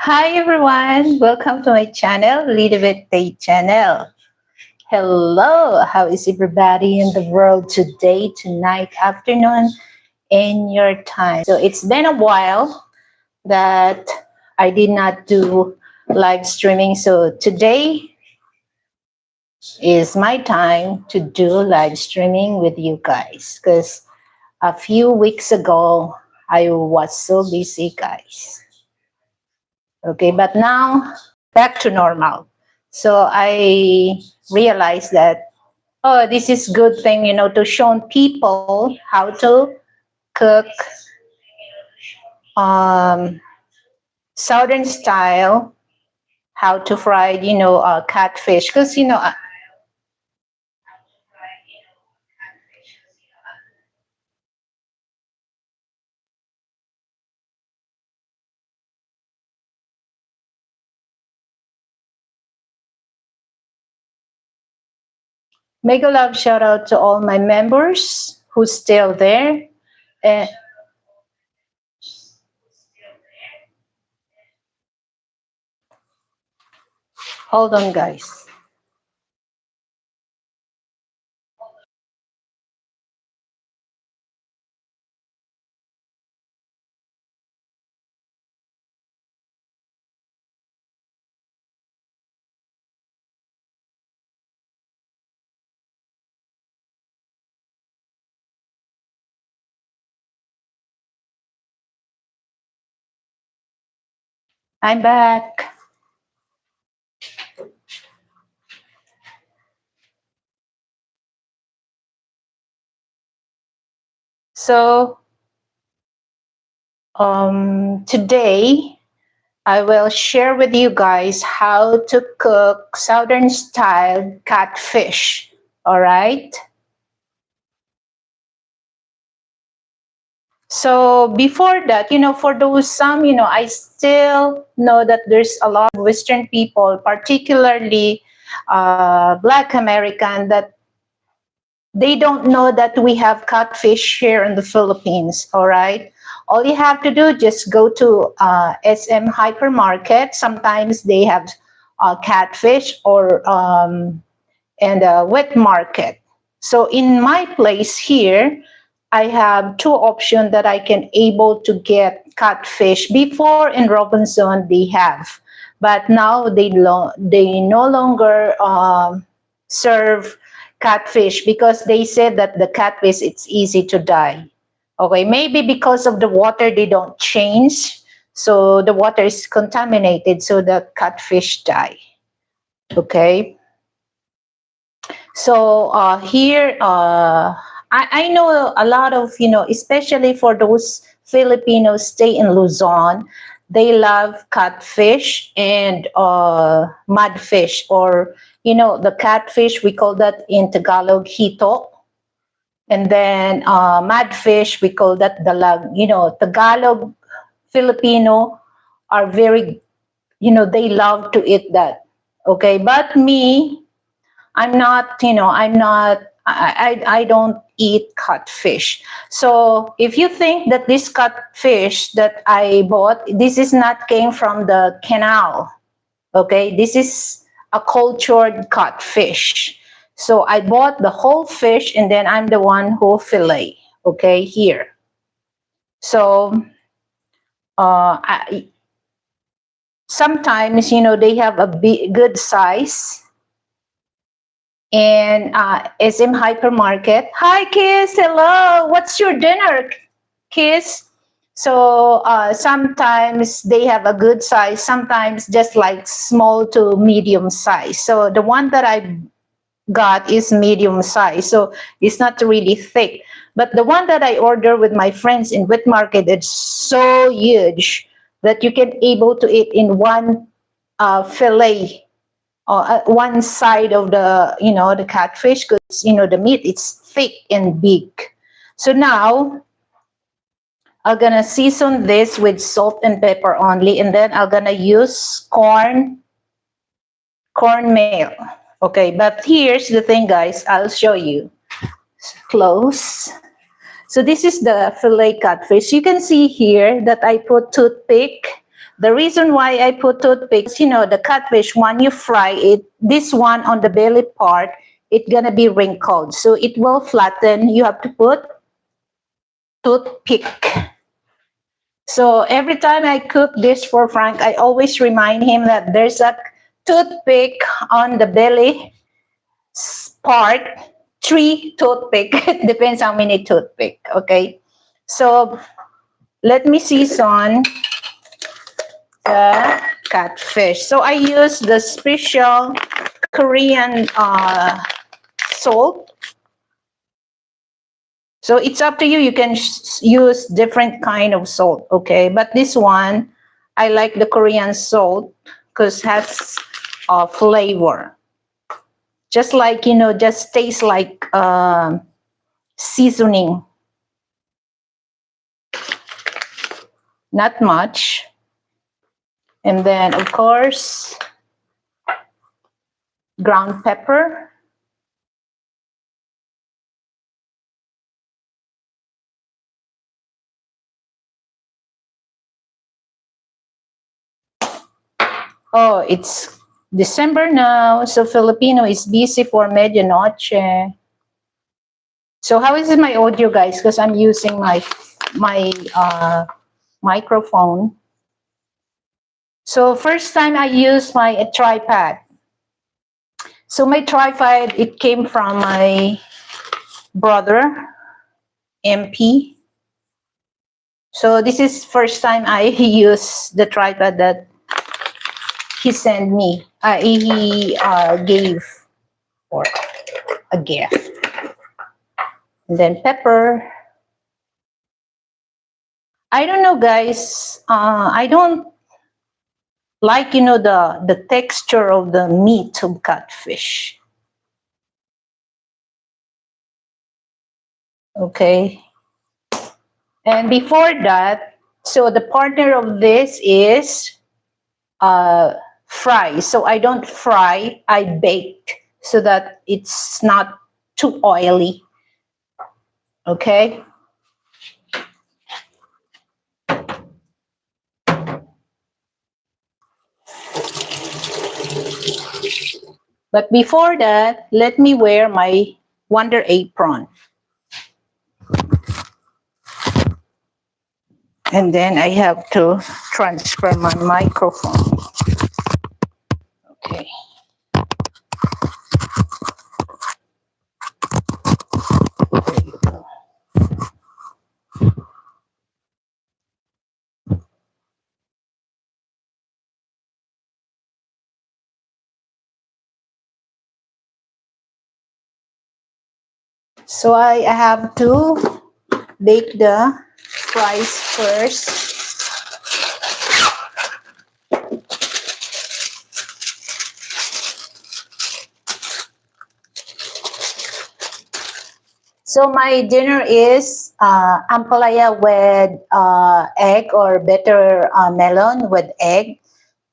Hi everyone, welcome to my channel, Liliveth Tate channel. Hello, how is everybody in the world today, tonight, afternoon, in your time? So it's been a while that I did not do live streaming. So today is my time to do live streaming with you guys because a few weeks ago I was so busy, guys. Okay, but now back to normal. So I realized that, oh, this is good thing, to show people how to cook um, southern style, how to fry, catfish. Because, make a love shout out to all my members who's still there. And hold on, guys. I'm back. So today I will share with you guys how to cook southern style catfish. All right. So before that, for those some, I still know that there's a lot of Western people, particularly Black American, that they don't know that we have catfish here in the Philippines. All right. All you have to do, just go to SM hypermarket. Sometimes they have catfish or and a wet market. So in my place here, I have two options that I can able to get catfish. Before in Robinson they have, but now they no longer serve catfish because they said that the catfish it's easy to die. Okay, maybe because of the water they don't change, so the water is contaminated, so the catfish die. Okay, so here, I know a lot of, especially for those Filipinos stay in Luzon, they love catfish and mudfish, or, the catfish, we call that in Tagalog, hito. And then mudfish, we call that dalag. Tagalog Filipino are very, they love to eat that. Okay, but me, I don't eat catfish. So if you think that this catfish that I bought, this is not came from the canal, okay? This is a cultured catfish. So I bought the whole fish and then I'm the one who fillet, okay, here. So sometimes, they have a good size. And SM Hypermarket. Hi, Kiss. Hello. What's your dinner, Kiss? So sometimes they have a good size, sometimes just like small to medium size. So the one that I got is medium size. So it's not really thick. But the one that I order with my friends in wet market, it's so huge that you can able to eat in one fillet one side of the catfish, because the meat it's thick and big. So now I'm gonna season this with salt and pepper only, and then I'm gonna use cornmeal. Okay, but here's the thing, guys. I'll show you close. So this is the fillet catfish. You can see here that I put toothpick The reason why I put toothpicks, the catfish, when you fry it, this one on the belly part, it's gonna be wrinkled. So it will flatten. You have to put toothpick. So every time I cook this for Frank, I always remind him that there's a toothpick on the belly part, 3 toothpick. It depends how many toothpick, okay? So let me season the catfish. So I use the special Korean salt. So it's up to you. You can use different kind of salt, okay? But this one, I like the Korean salt because it has flavor. Just like, just tastes like seasoning. Not much. And then, of course, ground pepper. Oh, it's December now, so Filipino is busy for medianoche. So how is my audio, guys? Because I'm using my microphone. So first time I used my tripod. So my tripod, it came from my brother, MP. So this is first time I use the tripod that he sent me. He gave for a gift. And then pepper. I don't know, guys. I don't like, the texture of the meat of catfish. Okay. And before that, so the partner of this is fry. So I don't fry, I bake so that it's not too oily. Okay. But before that, let me wear my Wonder Apron. And then I have to transfer my microphone. Okay. There you go. So I have to bake the fries first. So my dinner is ampalaya with egg or better melon with egg.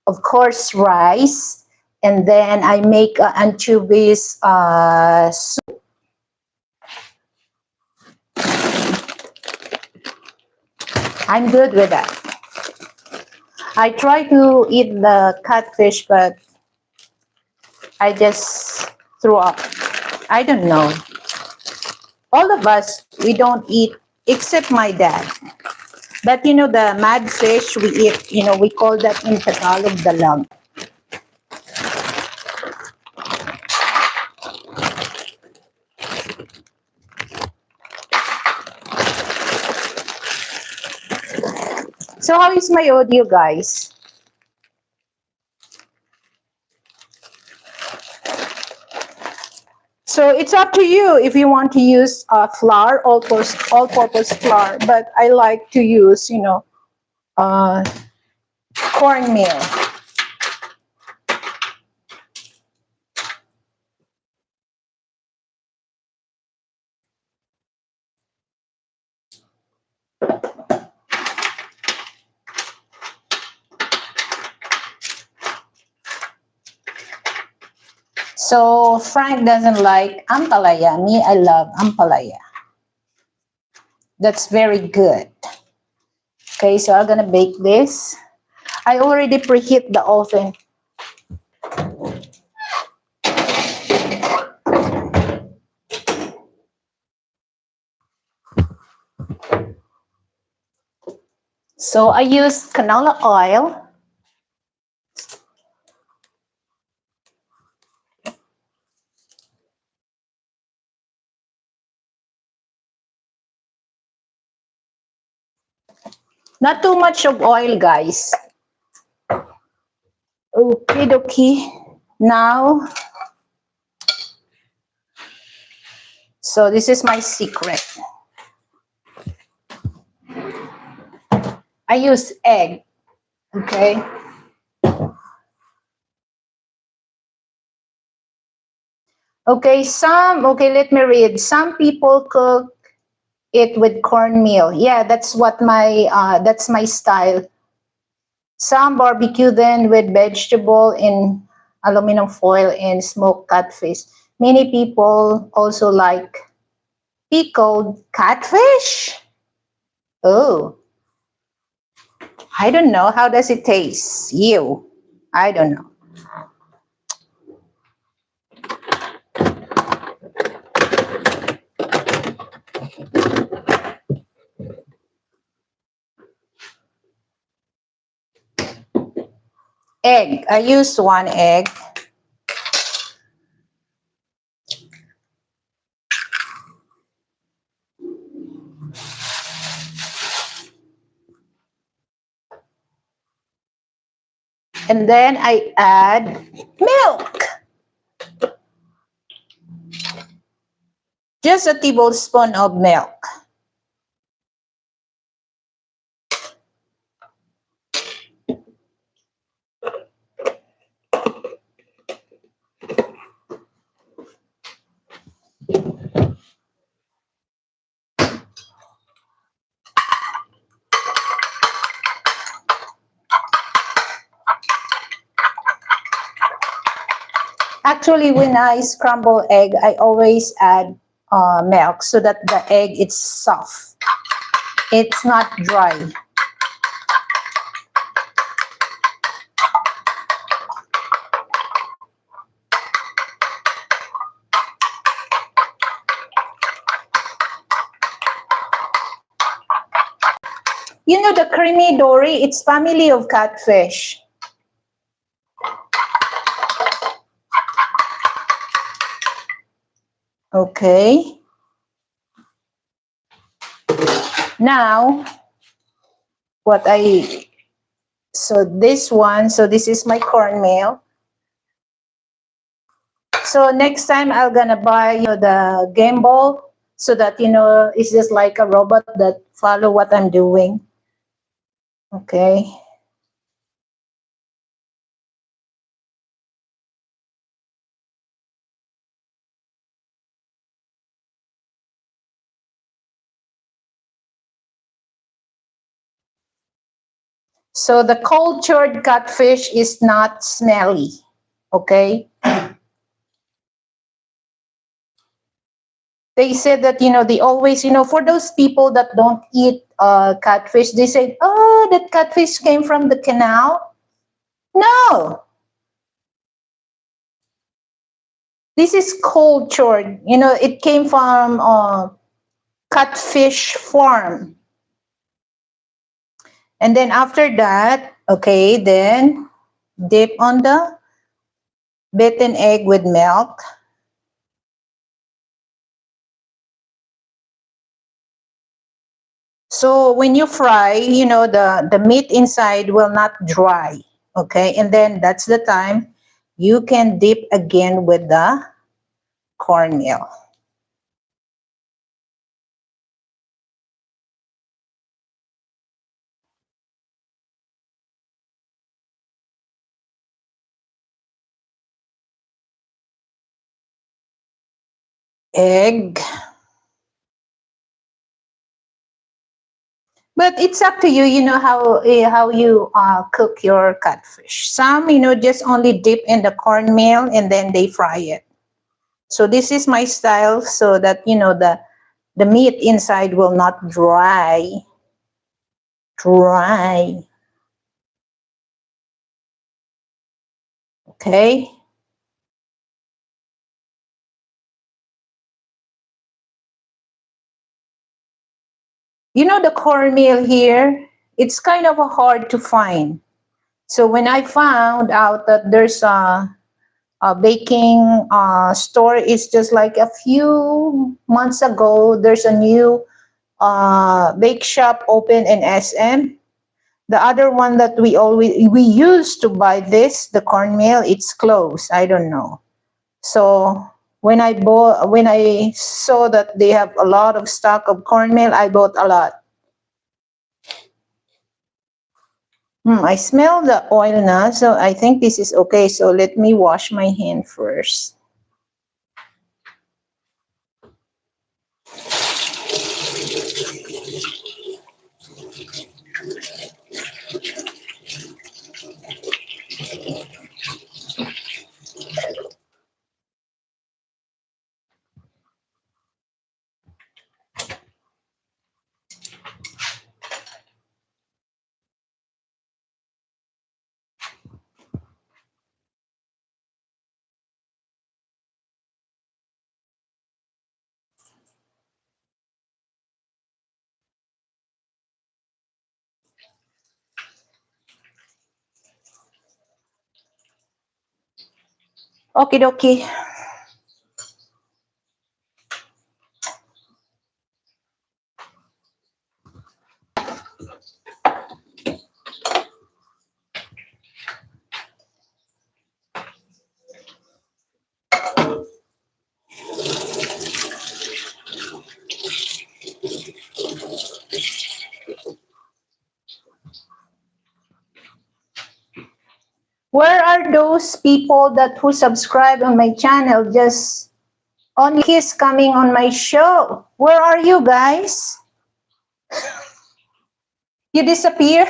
Of course, rice. And then I make anchovies soup. I'm good with that. I try to eat the catfish, but I just threw up. I don't know. All of us, we don't eat, except my dad. But the mad fish we eat, we call that in Tagalog dalag. So how is my audio, guys? So it's up to you if you want to use flour, all-purpose flour. But I like to use, cornmeal. So Frank doesn't like ampalaya. Me, I love ampalaya. That's very good. Okay, so I'm gonna bake this. I already preheat the oven. So I use canola oil. Not too much of oil, guys. Okay, dokie. Now, so this is my secret. I use egg, okay? Okay, let me read. Some people cook it with cornmeal. Yeah, that's my style. Some barbecue then with vegetable in aluminum foil and smoked catfish. Many people also like pickled catfish. Oh, I don't know. How does it taste? You. I don't know. Egg. I use one egg. And then I add milk. Just a tablespoon of milk. Actually, when I scramble egg, I always add milk so that the egg is soft. It's not dry. You know the creamy dory, it's family of catfish. Okay. Now, this is my cornmeal. So next time I'm gonna buy, the game ball so that, it's just like a robot that follow what I'm doing. Okay. So the cultured catfish is not smelly. Okay. They said that, they always, for those people that don't eat catfish, they say, oh, that catfish came from the canal. No, this is cultured. It came from catfish farm. And then after that, okay, then dip on the beaten egg with milk. So when you fry, the meat inside will not dry. Okay, and then that's the time you can dip again with the cornmeal. Egg. But it's up to you, how you cook your catfish. Some, just only dip in the cornmeal and then they fry it. So this is my style so that, the meat inside will not dry. Okay. You know the cornmeal here, it's kind of hard to find. So when I found out that there's a baking store, it's just like a few months ago, there's a new bake shop open in SM. The other one that we used to buy this, the cornmeal, it's closed. I don't know. So when I saw that they have a lot of stock of cornmeal, I bought a lot. I smell the oil now, so I think this is okay. So let me wash my hand first. Okie dokie. Where are those people that who subscribe on my channel? Just only kiss coming on my show. Where are you guys? You disappear?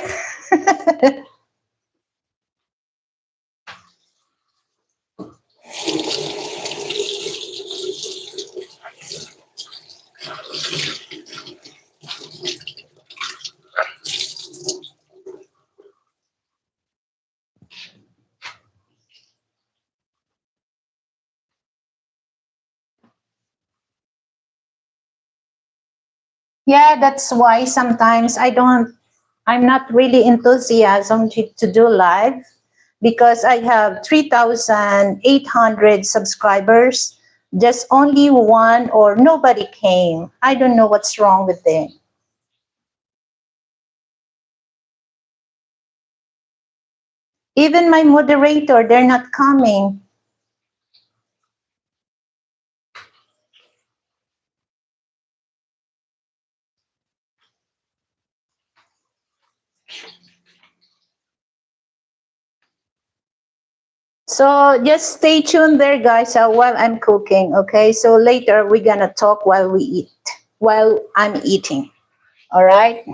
Yeah, that's why sometimes I'm not really enthusiasm to do live because I have 3,800 subscribers. Just only one or nobody came. I don't know what's wrong with them. Even my moderator, they're not coming. So just stay tuned there, guys, while I'm cooking, okay? So later we're gonna talk while we eat, while I'm eating, all right?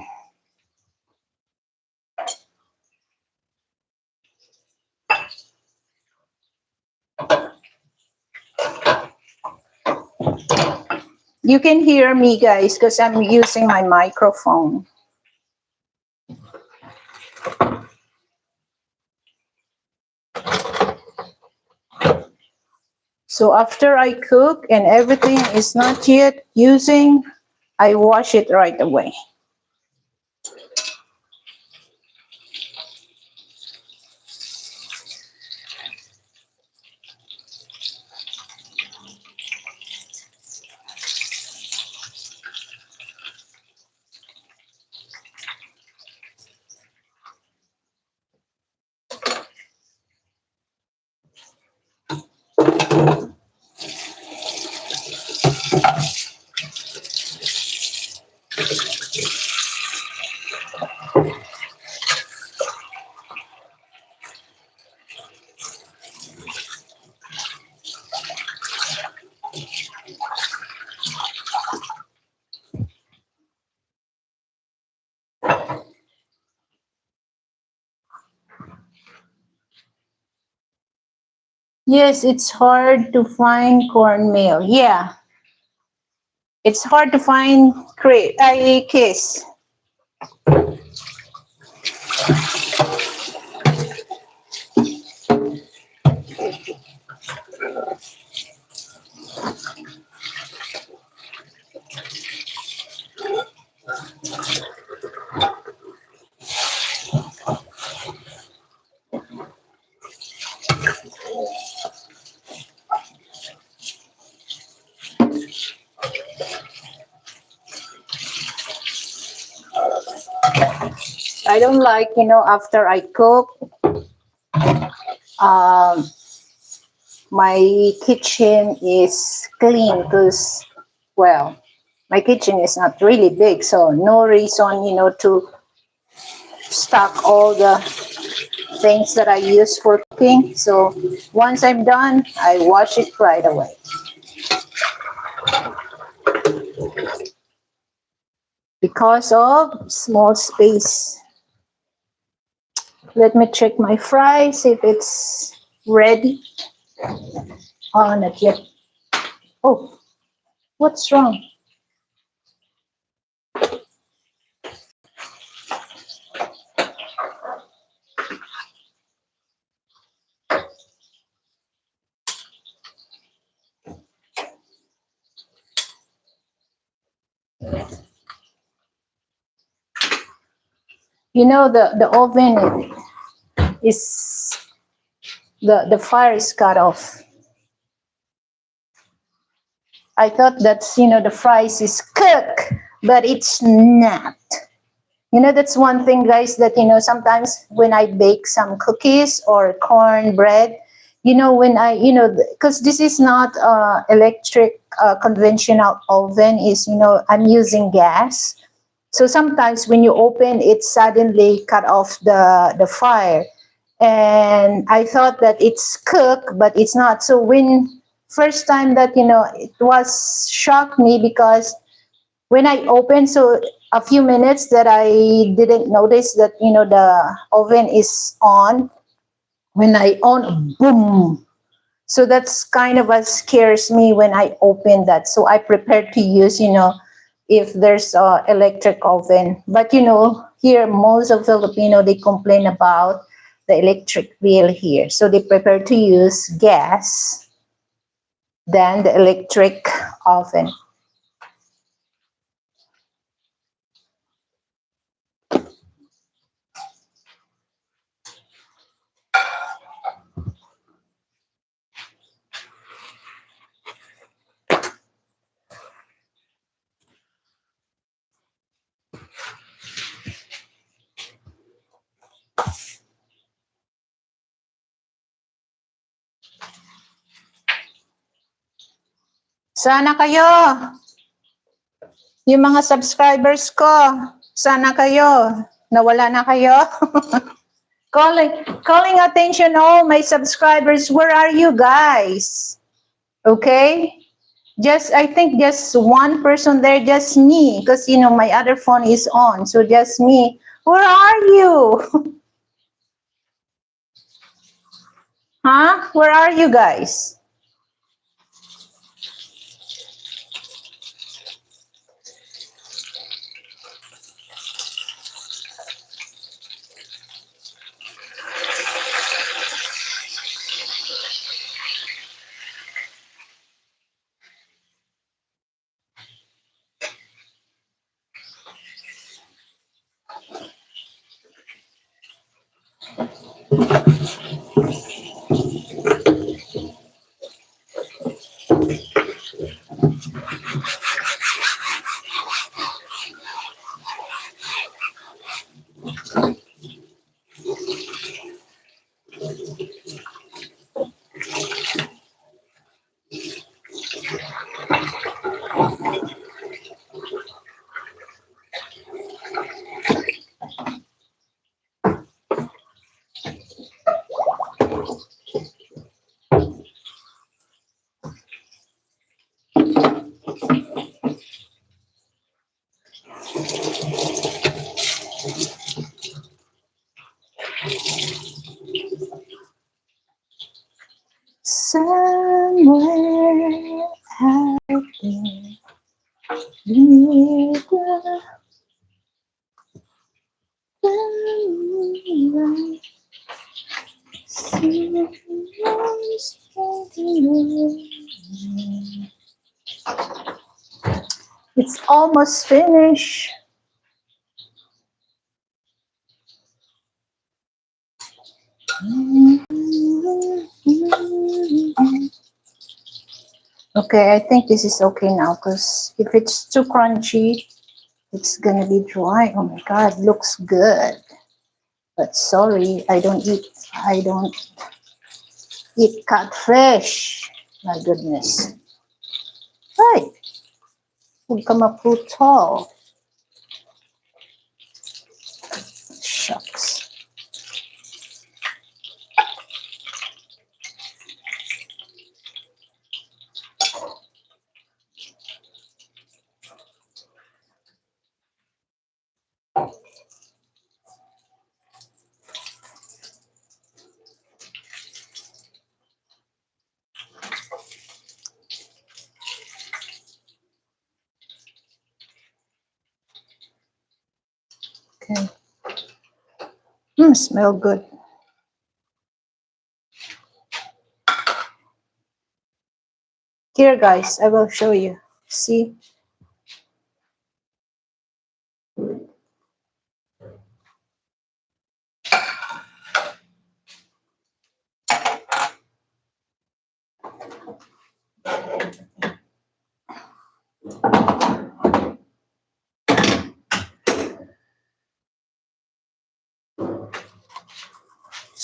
You can hear me, guys, because I'm using my microphone. So after I cook and everything is not yet using, I wash it right away. Yes, it's hard to find cornmeal. Yeah, it's hard to find kiss. I don't like, after I cook, um, my kitchen is clean because, well, my kitchen is not really big, so no reason, to stock all the things that I use for cooking. So once I'm done, I wash it right away. Because of small space. Let me check my fries if it's ready. Oh, not yet. Oh, what's wrong? The oven is, the fire is cut off. I thought that's, the fries is cooked, but it's not. That's one thing, guys, that, sometimes when I bake some cookies or cornbread, when I, because this is not electric conventional oven, is, I'm using gas. So sometimes when you open it, suddenly cut off the fire. And I thought that it's cooked, but it's not. So when first time that, it was shocked me because when I opened, so a few minutes that I didn't notice that, the oven is on. When I on, boom. So that's kind of what scares me when I open that. So I prepared to use, if there's a electric oven. But, here most of Filipino, they complain about the electric bill here. So they prefer to use gas than the electric oven. Sana kayo, yung mga subscribers ko, sana kayo, nawala na kayo. calling attention all my subscribers, where are you guys? Okay? I think just one person there, just me, because, my other phone is on, so just me. Where are you? Huh? Where are you guys? Somewhere out there, beneath the moonlight, someone's standing. It's almost finished. Okay, I think this is okay now, because if it's too crunchy, it's gonna be dry. Oh my God, looks good. But sorry, I don't eat catfish. My goodness. Ay, huwag ka maputol. Shucks. Okay. Smell good. Here, guys, I will show you. See?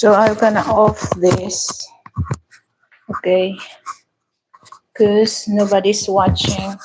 So I'm gonna off this. Okay. Because nobody's watching.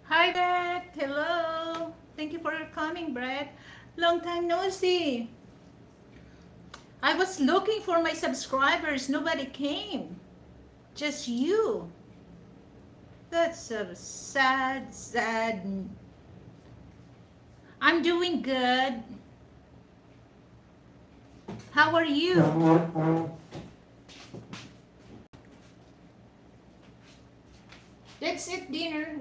Hi, Brett. Hello. Thank you for coming, Brett. Long time no see. I was looking for my subscribers. Nobody came. Just you. That's so sad, sad. I'm doing good. How are you? That's it, dinner.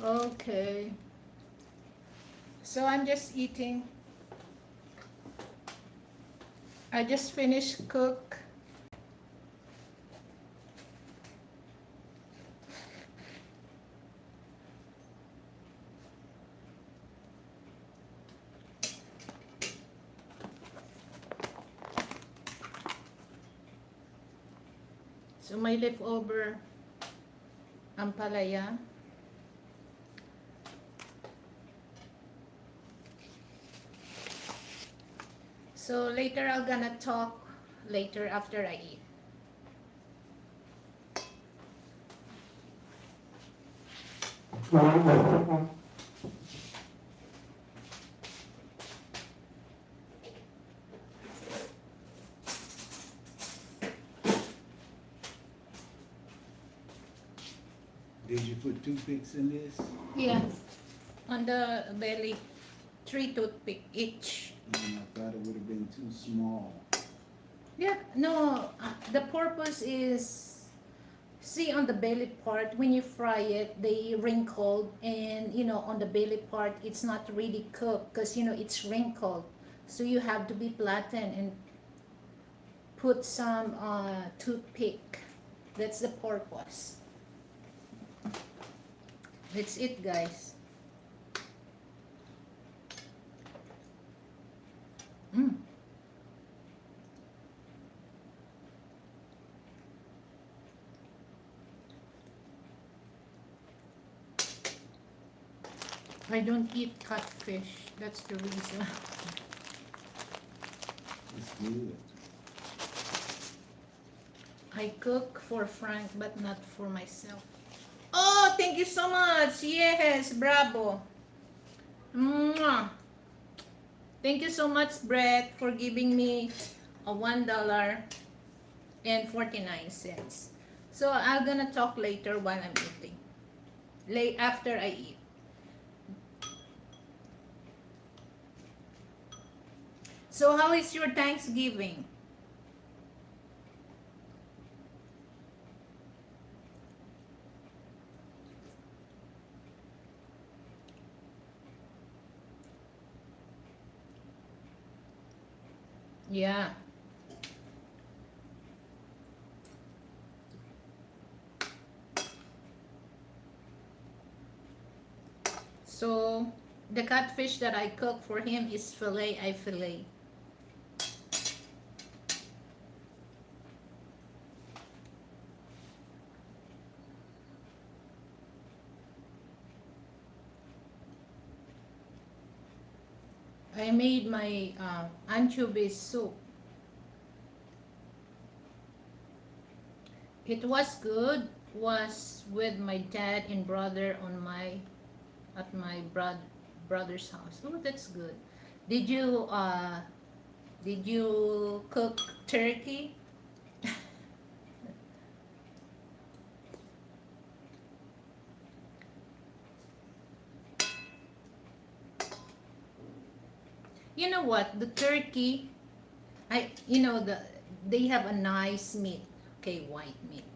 Okay. So I'm just eating. I just finished cook. So my leftover ampalaya. So later I'm gonna talk later after I eat. Did you put toothpicks in this? Yeah, on the belly, 3 toothpick each. I thought it would have been too small. Yeah, no, the purpose is, see on the belly part, when you fry it, they wrinkled, and on the belly part, it's not really cooked because it's wrinkled. So you have to be flattened and put some toothpick. That's the purpose. That's it, guys. Mm. I don't eat catfish. That's the reason. It's good. I cook for Frank, but not for myself. Oh, thank you so much. Yes, bravo. Mwah. Thank you so much, Brett, for giving me a $1.49. So I'm gonna talk later while I'm eating. Late after I eat. So how is your Thanksgiving? Yeah. So the catfish that I cook for him is fillet I fillet. I made my anchovy soup. It was good. Was with my dad and brother on my at my brother's house. Oh, that's good. Did you uh did you cook turkey? You know what? The turkey, they have a nice meat. Okay, white meat.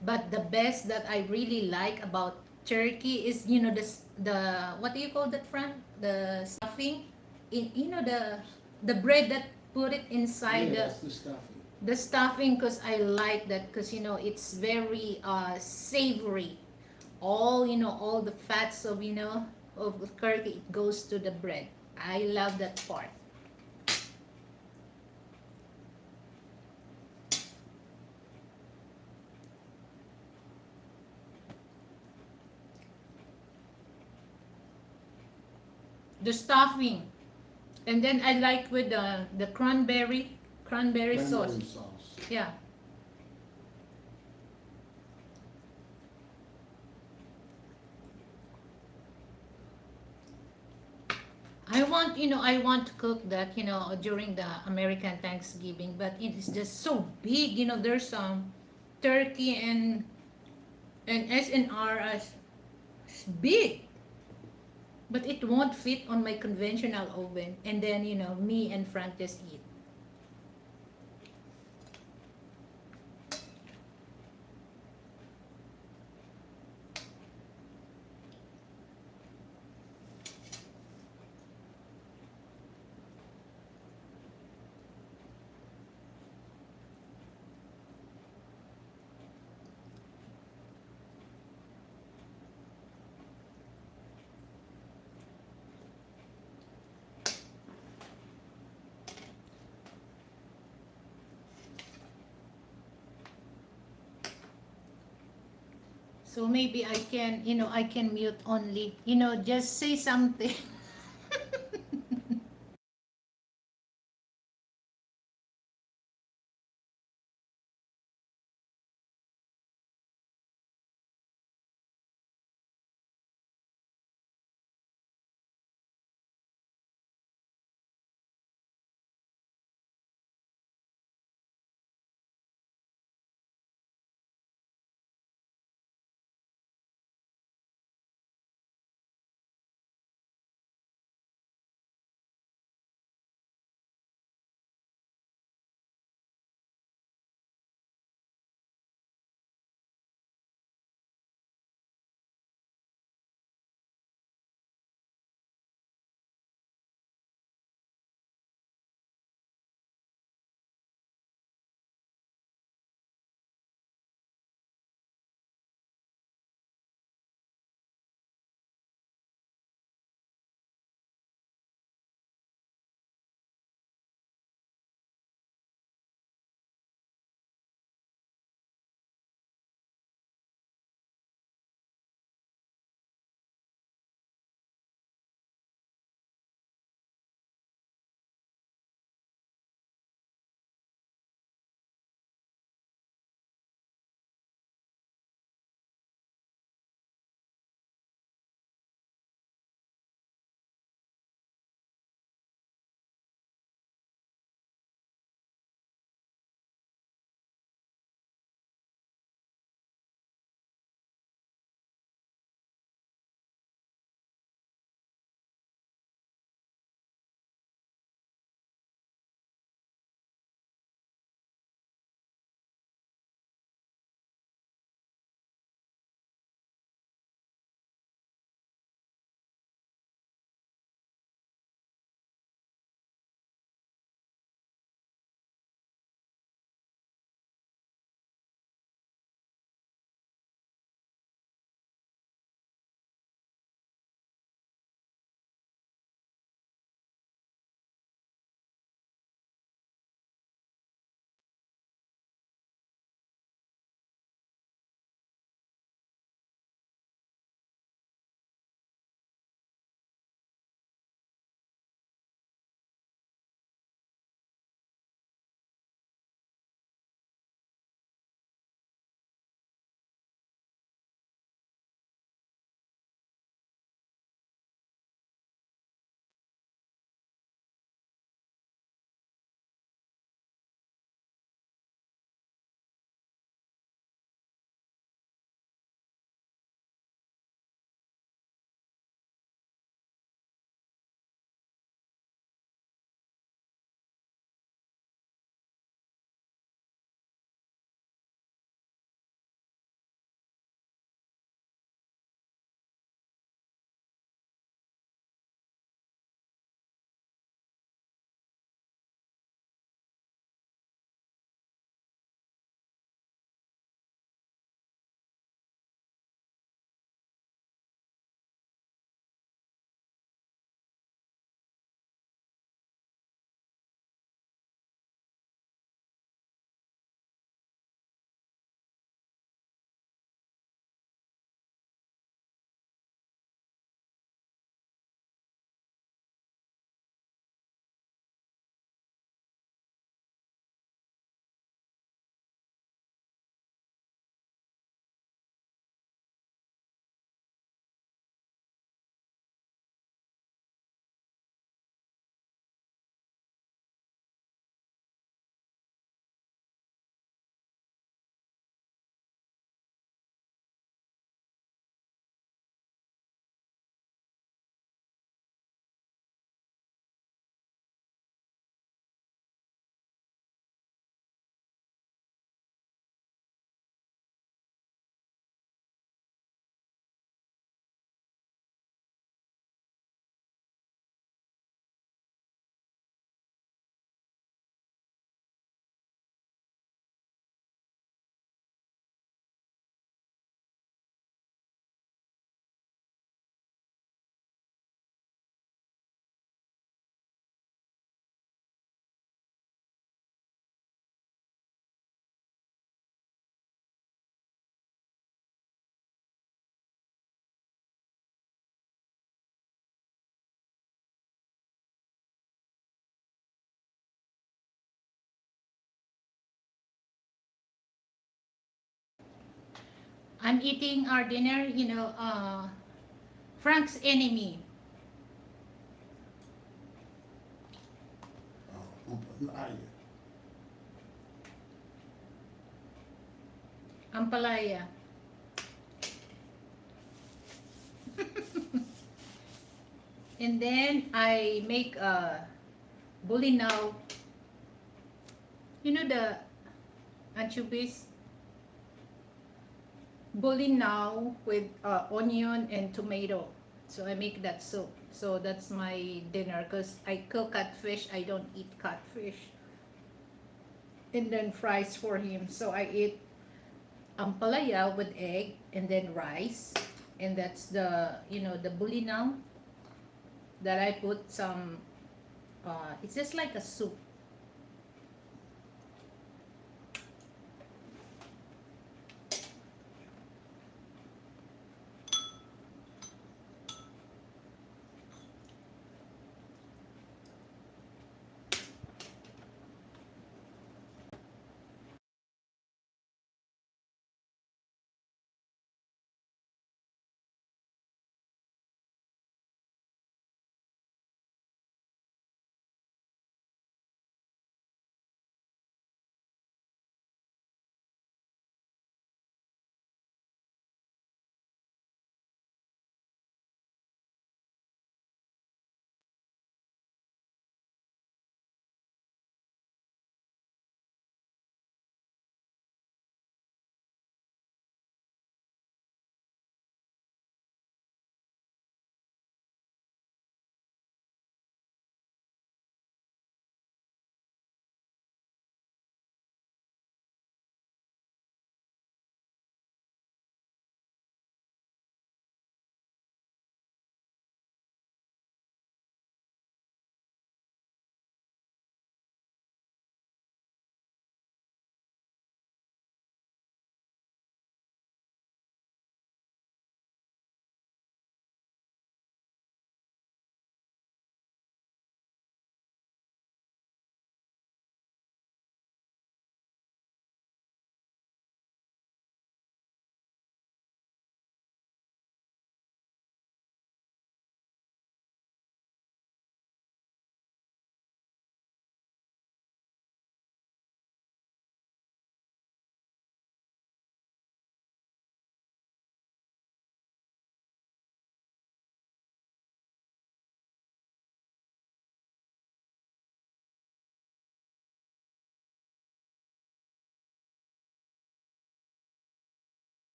But the best that I really like about turkey is the what do you call that, Frank? The stuffing, in the bread that put it inside Yeah, that's the stuffing. the stuffing, because I like that because it's very savory. All the fats of the turkey, it goes to the bread. I love that part. the stuffing. And then I like with the cranberry sauce. Cranberry sauce. Yeah. I want to cook that, during the American Thanksgiving, but it is just so big. There's some turkey and SNR as big, but it won't fit on my conventional oven. And then, me and Frank just eat. So maybe I can mute only. Just say something. I'm eating our dinner, Frank's enemy, Oh, liar. ampalaya. And then I make a bulinaw. You know the anchovies? Bulinaw with onion and tomato. So I make that soup. So that's my dinner because I cook catfish. I don't eat catfish. And then fries for him. So I eat ampalaya with egg and then rice. And that's the bulinaw that I put some, it's just like a soup.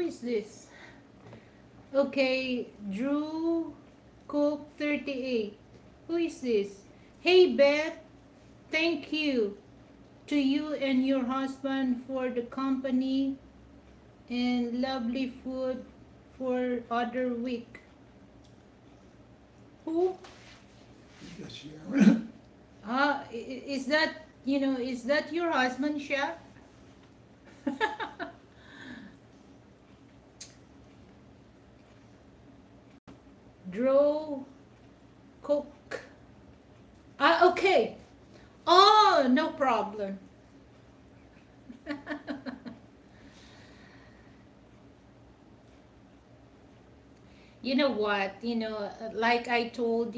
is this? Okay, Drew Cook 38. Who is this? Hey Beth, thank you to you and your husband for the company and lovely food for other week. Who? You got Sharon. Is that, is that your husband, chef? Drew Cook. Okay. Oh, no problem. You know what, like I told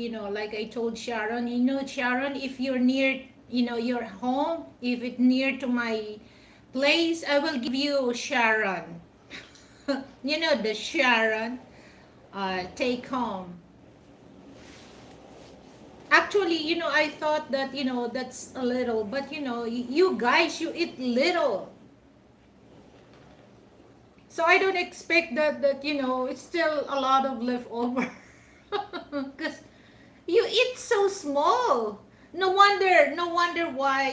Sharon, Sharon, if you're near, your home, if it's near to my place, I will give you Sharon. The Sharon, take home. Actually, I thought that, that's a little, but you guys, you eat little. So I don't expect that it's still a lot of leftover. Because you eat so small. No wonder why,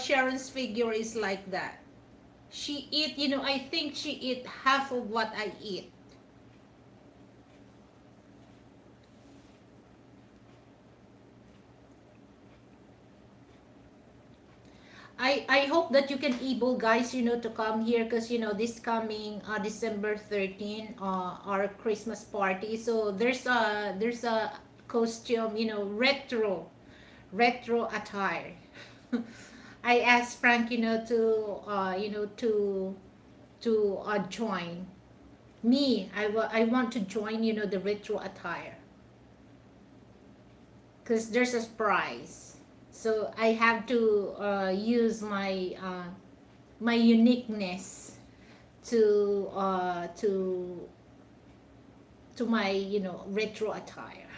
Sharon's figure is like that. She eat, I think she eat half of what I eat. I hope that you can able, guys, to come here, because this coming December 13, our Christmas party. So there's a costume, retro attire. I asked Frank, to join me. I want to join, the retro attire, because there's a prize. So I have to use my uniqueness to my retro attire.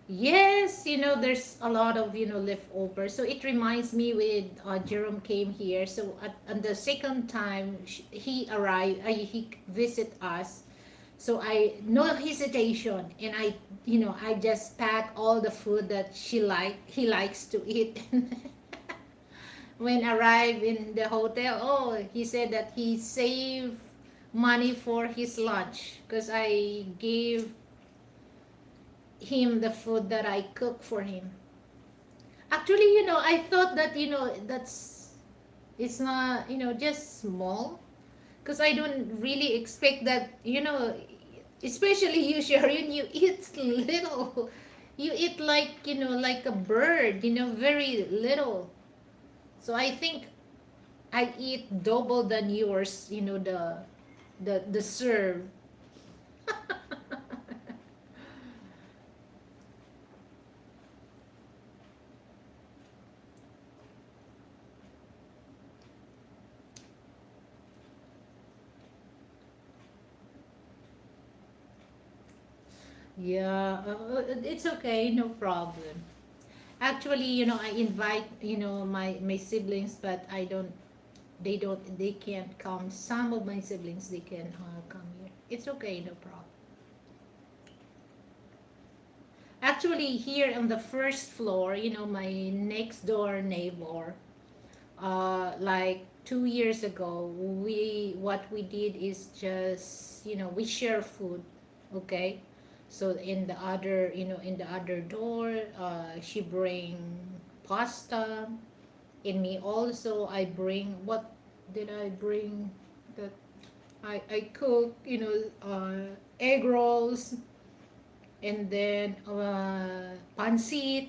Yes, there's a lot of leftover. So it reminds me with Jerome came here. So on the second time he arrived, he visit us. So I no hesitation, and I just pack all the food that he likes to eat. When arrived in the hotel, oh, he said that he saved money for his lunch, because I gave him the food that I cook for him. Actually, I thought that, it's not, just small, because I don't really expect that, especially you, Sharon, you eat little. You eat like, like a bird, very little. So I think I eat double than yours, the serve. Yeah, it's okay, no problem. Actually, I invite, my siblings, but they can't come. Some of my siblings, they can come here. It's okay, no problem. Actually, here on the first floor, my next door neighbor, like 2 years ago, what we did is just, we share food, okay? So in the other door, she bring pasta. In me also, I bring, what did I bring? That I cook, egg rolls, and then pancit,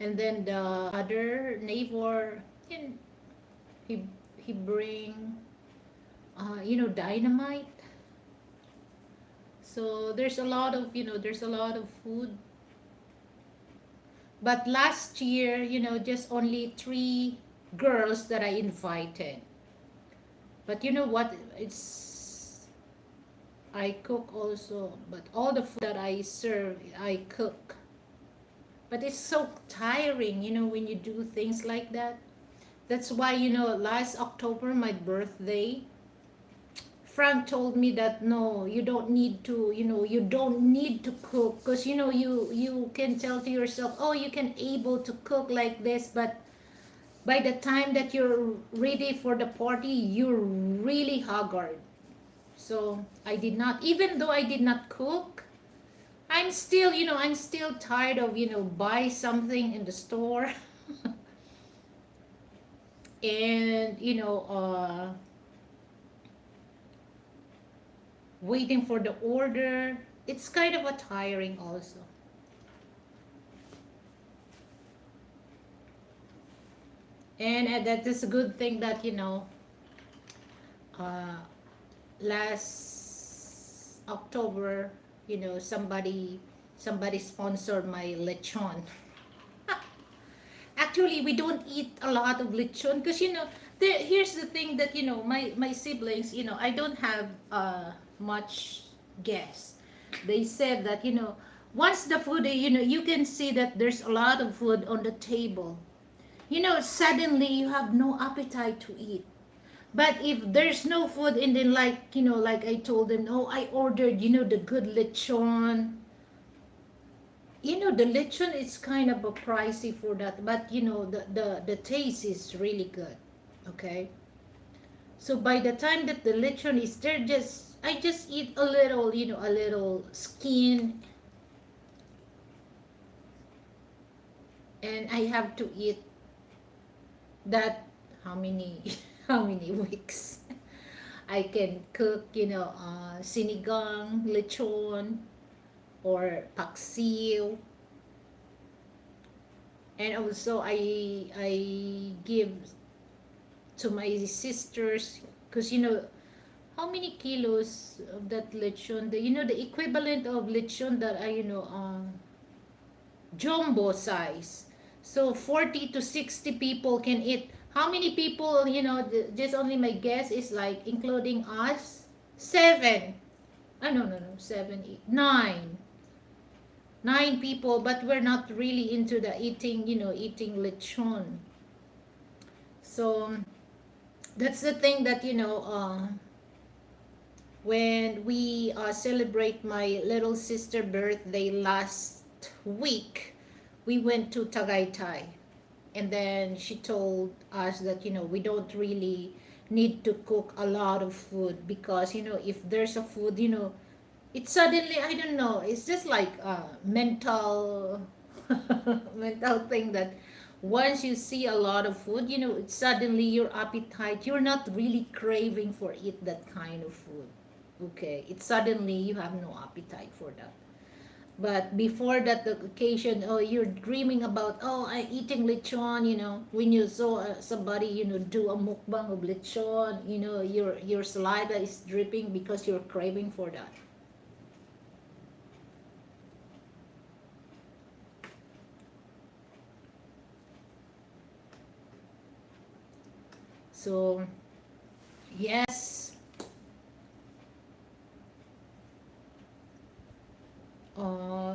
and then the other neighbor, and he he bring dynamite. So there's a lot of food. But last year, just only 3 girls that I invited. But you know what? It's I cook also, but all the food that I serve, I cook. But it's so tiring, when you do things like that. That's why, last October, my birthday, Frank told me that no, you don't need to, you don't need to cook, because you can tell to yourself, oh, you can able to cook like this, but by the time that you're ready for the party, you're really haggard. So I did not, even though I did not cook, I'm still tired of, buy something in the store and, waiting for the order. It's kind of a tiring also. And that is a good thing that, uh, last October, somebody sponsored my lechon. Actually, we don't eat a lot of lechon because here's the thing that my siblings, I don't have much guests. They said that once the food, you can see that there's a lot of food on the table. Suddenly you have no appetite to eat. But if there's no food, and then like like I told them, oh, I ordered the good lechon. The lechon is kind of a pricey for that, but the taste is really good. Okay, so by the time that the lechon is there, just I just eat a little, a little skin, and I have to eat that how many how many weeks I can cook, sinigang, lechon, or paksiw. And also I give to my sisters, because how many kilos of that lechon, the equivalent of lechon that I jumbo size, so 40 to 60 people can eat. How many people, just only my guess is like including us, seven. No, seven, eight, nine people, but we're not really into the eating, eating lechon. So that's the thing that when we celebrate my little sister birthday last week, we went to Tagaytay, and then she told us that we don't really need to cook a lot of food, because if there's a food, it's suddenly, I don't know, it's just like a mental mental thing that once you see a lot of food, it's suddenly your appetite, you're not really craving for it, that kind of food. Okay, it's suddenly you have no appetite for that. But before that the occasion, oh, you're dreaming about, oh, I eating lechon, when you saw somebody do a mukbang of lechon, your saliva is dripping because you're craving for that. So yes,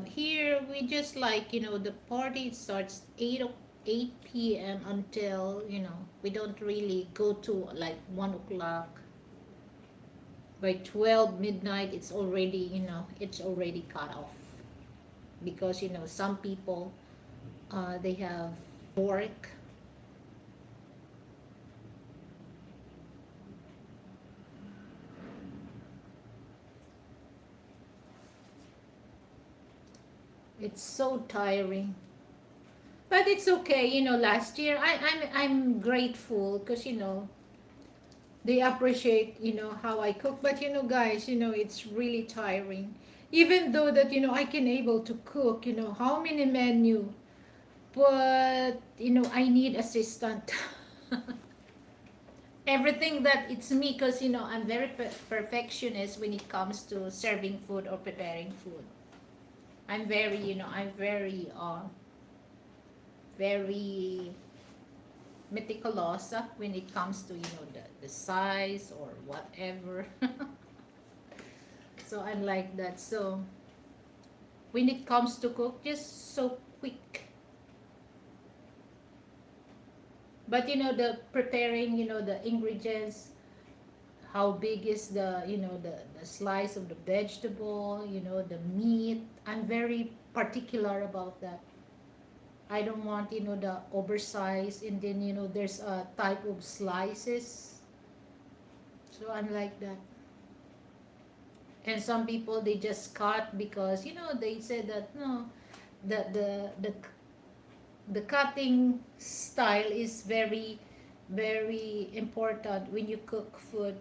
here we just like, the party starts 8 p.m. until, we don't really go to like 1 o'clock. By 12 midnight, it's already, it's already cut off, because some people, they have work. It's so tiring. But it's okay, last year I'm grateful, because they appreciate how I cook. But guys, it's really tiring. Even though that I can able to cook, how many menu, but I need assistant. Everything that it's me, because I'm very perfectionist when it comes to serving food or preparing food. I'm very, I'm very meticulous when it comes to the size or whatever. So I'm like that. So when it comes to cook, just so quick, But the preparing, the ingredients, how big is the slice of the vegetable, the meat. I'm very particular about that. I don't want, the oversized, and then, there's a type of slices. So I'm like that. And some people, they just cut because, they said that no, the cutting style is very, very important when you cook food,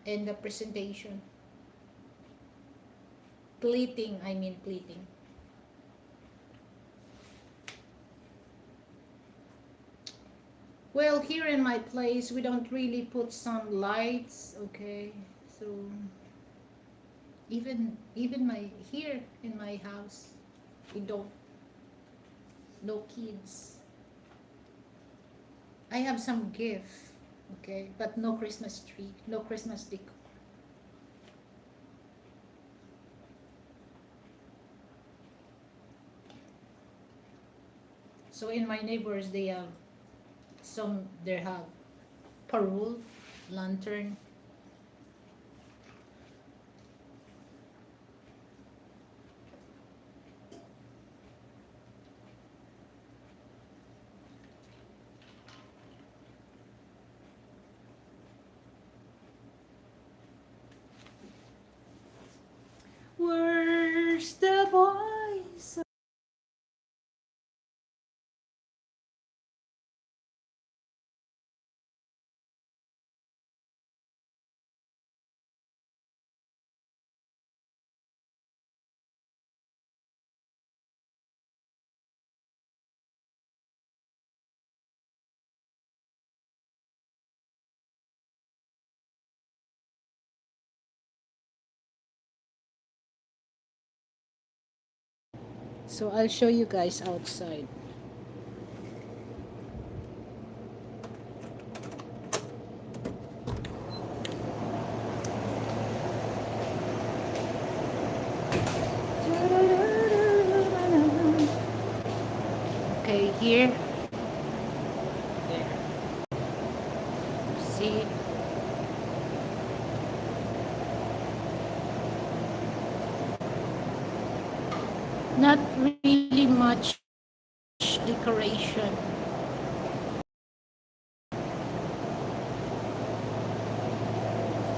and the presentation. Plating, I mean plating. Well, here in my place, we don't really put some lights, okay? So even my here in my house, we don't, no kids. I have some gift, okay, but no Christmas tree, no Christmas decor. So in my neighbors, they have some. They have parole, lantern. Where's the boys? So I'll show you guys outside. Okay, here, there. See? Not really much decoration.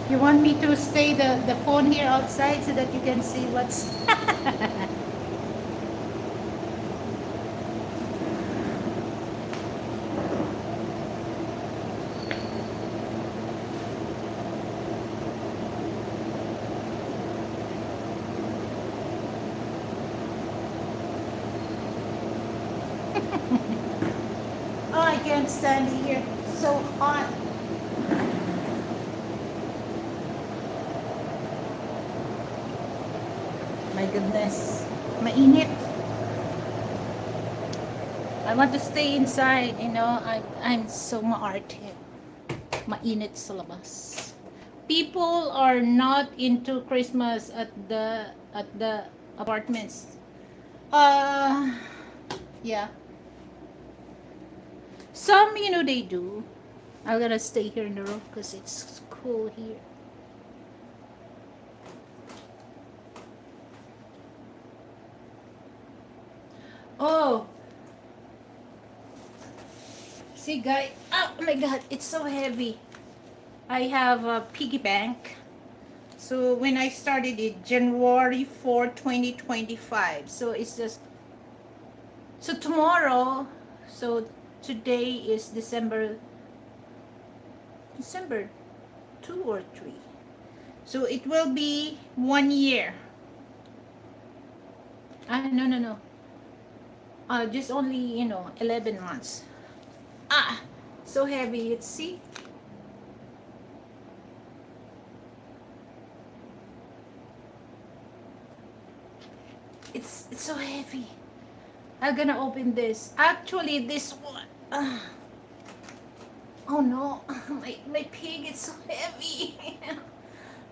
You want me to stay the phone here outside so that you can see what's. Oh, I can't stand here. So hot. My goodness. Mainit. I want to stay inside, I'm so maarte. Mainit sa labas. People are not into Christmas at the apartments. Uh yeah. Some, they do. I'm gonna stay here in the room because it's cool here. Oh, see, guys. Oh my God, it's so heavy. I have a piggy bank. So when I started it, January 4, 2025. So it's just, so tomorrow, so today is December 2 or 3. So it will be 1 year. No. Just only, 11 months. Ah, so heavy. It's, see? It's so heavy. I'm gonna open this. Actually, this one. Oh no, my pig is so heavy.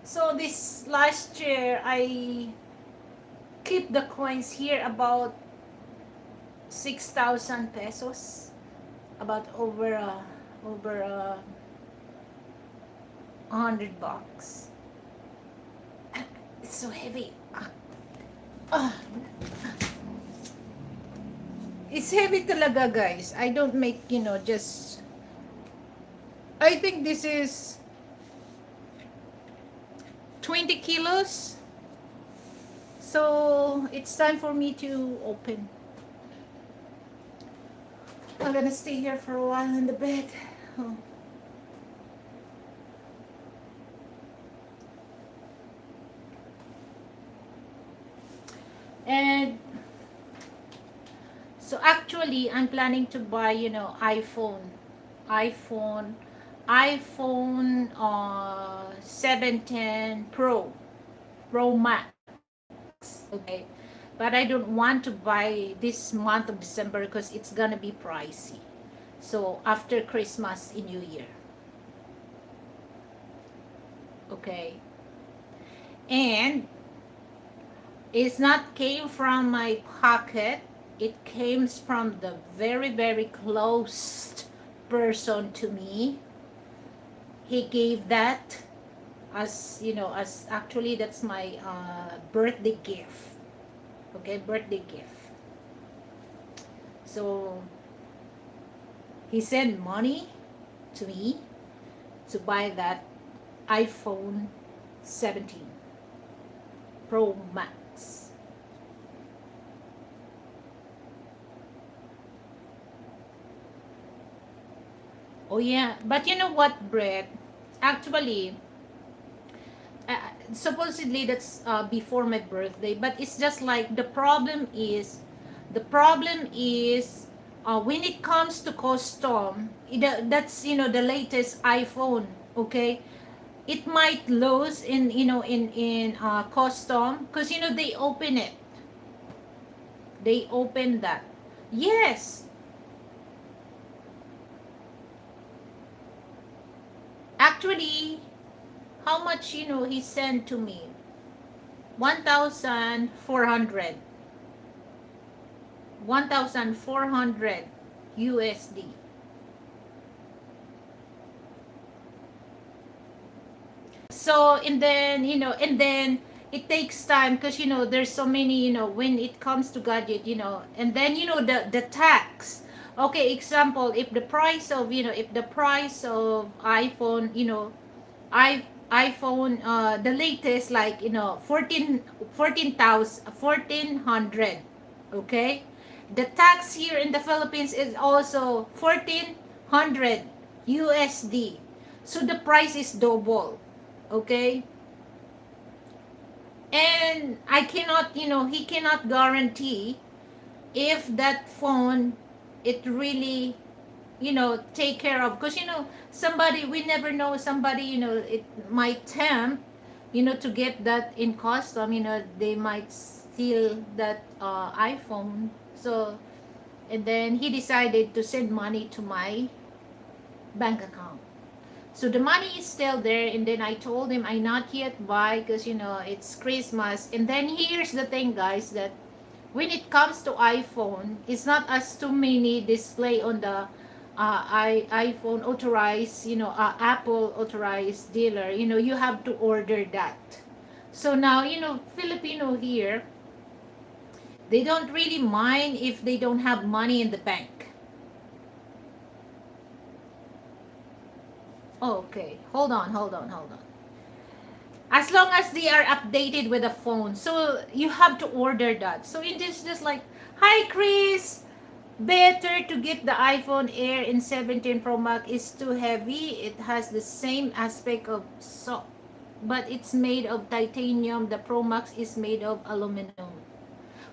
So this last year, I keep the coins here about 6,000 pesos, about over 100 bucks. It's so heavy. Ah, it's heavy talaga, guys. I don't make, just. I think this is 20 kilos. So it's time for me to open. I'm gonna stay here for a while in the bed. Oh. And so actually, I'm planning to buy, iPhone, iPhone 710 Pro Max. Okay, but I don't want to buy this month of December because it's gonna be pricey. So after Christmas in New Year. Okay, and it's not came from my pocket. It came from the very, very close person to me. He gave that as, as actually that's my birthday gift. Okay, birthday gift. So he sent money to me to buy that iPhone 17 Pro Max. Oh yeah, but you know what, Brett? Actually, supposedly that's before my birthday, but it's just like the problem is when it comes to custom, that's the latest iPhone. Okay, it might lose in custom because they open that. Yes, actually, how much he sent to me? 1,400. 1,400 USD. So and then it takes time because there's so many when it comes to gadget, and then the tax. Okay, example, if the price of iPhone, iPhone, the latest, like 14,000 1400. Okay, the tax here in the Philippines is also 1,400 USD. So the price is double. Okay, and I cannot, he cannot guarantee if that phone it really take care of, because somebody, we never know, somebody it might tempt to get that in custom, they might steal that iPhone. So and then he decided to send money to my bank account. So the money is still there, and then I told him I not yet buy because it's Christmas. And then here's the thing, guys, that when it comes to iPhone, it's not as too many display on the iPhone authorized, Apple authorized dealer. You have to order that. So now, Filipino here, they don't really mind if they don't have money in the bank. Oh, okay, hold on. As long as they are updated with the phone, so you have to order that. So it is just like, hi Chris, better to get the iPhone Air in 17 Pro Max, is too heavy. It has the same aspect of but it's made of titanium. The Pro Max is made of aluminum.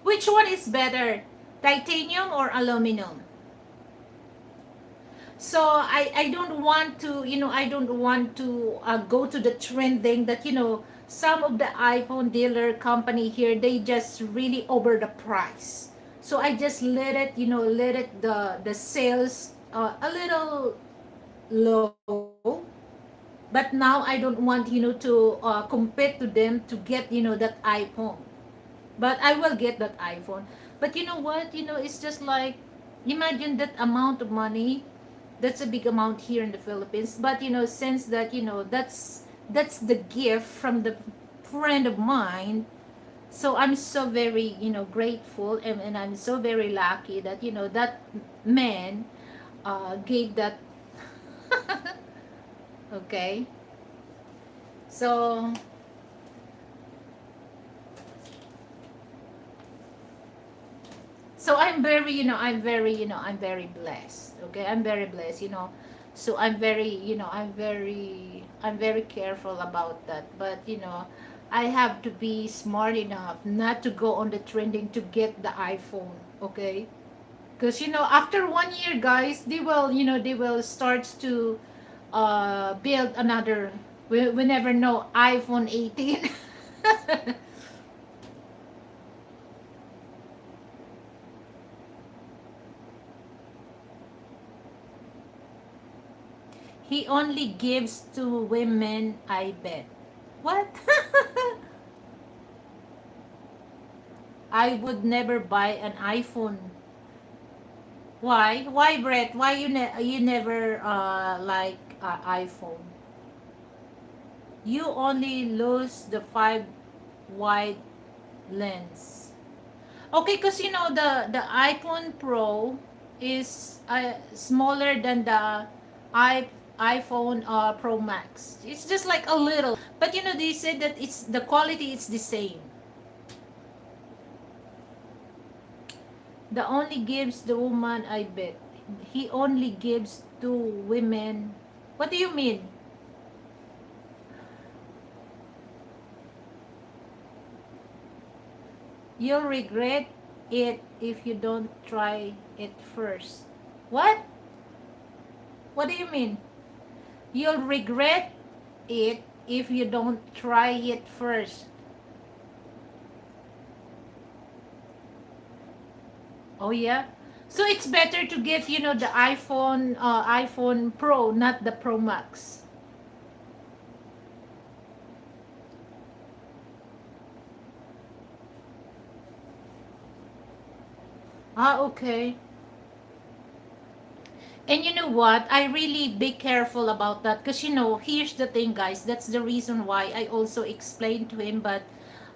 Which one is better, titanium or aluminum? So I don't want to, go to the trending that some of the iPhone dealer company here, they just really over the price. So I just let it the sales a little low. But now I don't want to compete to them to get that iPhone. But I will get that iPhone. But you know what? It's just like, imagine that amount of money. That's a big amount here in the Philippines. But since that, that's the gift from the friend of mine. So I'm so very, grateful, and I'm so very lucky that, that man gave that. Okay. So I'm very, I'm very blessed. Okay, I'm very blessed. So I'm very, I'm very careful about that. But I have to be smart enough not to go on the trending to get the iPhone. Okay, because after 1 year, guys, they will start to build another. We never know, iPhone 18. He only gives to women, I bet. What? I would never buy an iPhone. Why? Why, Brett? Why you never like iPhone? You only lose the 5 wide lens. Okay, because the iPhone Pro is smaller than the i iPhone Pro Max. It's just like a little, but they said that it's the quality is the same. The only gives the woman, I bet. He only gives to women. What do you mean? You'll regret it if you don't try it first. What? What do you mean? You'll regret it if you don't try it first. Oh yeah. So it's better to get the iPhone Pro, not the Pro Max. Ah, okay. And you know what? I really be careful about that because here's the thing, guys. That's the reason why I also explained to him, but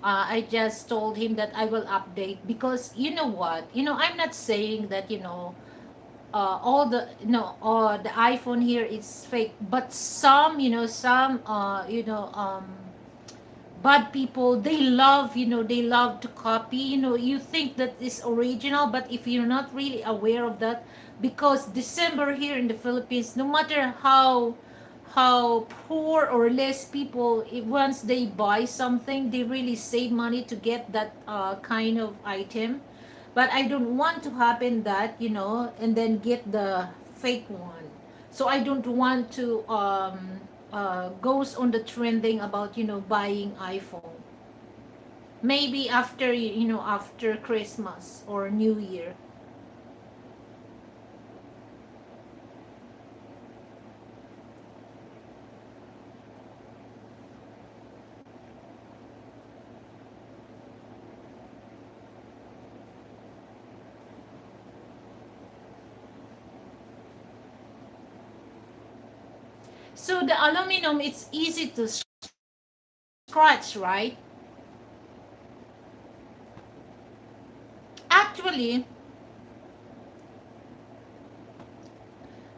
I just told him that I will update because you know what? I'm not saying that all the the iPhone here is fake, but some bad people, they love to copy. You think that is original, but if you're not really aware of that, because December here in the Philippines, no matter how poor or less people, once they buy something, they really save money to get that kind of item. But I don't want to happen that and then get the fake one. So I don't want to goes on the trending about buying iPhone. Maybe after after Christmas or New Year. So the aluminum, it's easy to scratch, right? Actually,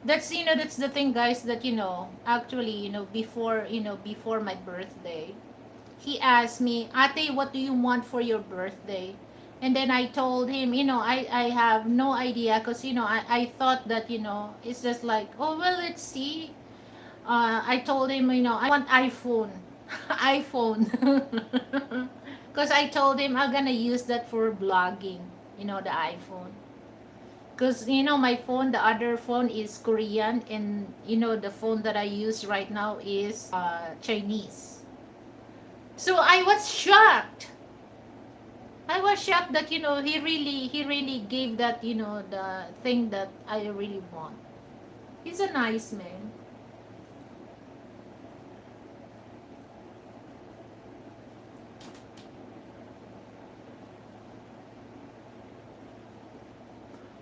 that's the thing, guys, that actually before before my birthday, he asked me, Ate, what do you want for your birthday? And then I told him, I have no idea because, I thought that, it's just like, oh, well, let's see. I told him, I want iPhone. iPhone. Because I told him I'm going to use that for blogging, the iPhone. Because, my phone, the other phone is Korean, and, the phone that I use right now is Chinese. So I was shocked. I was shocked that he really gave that the thing that I really want. He's a nice man.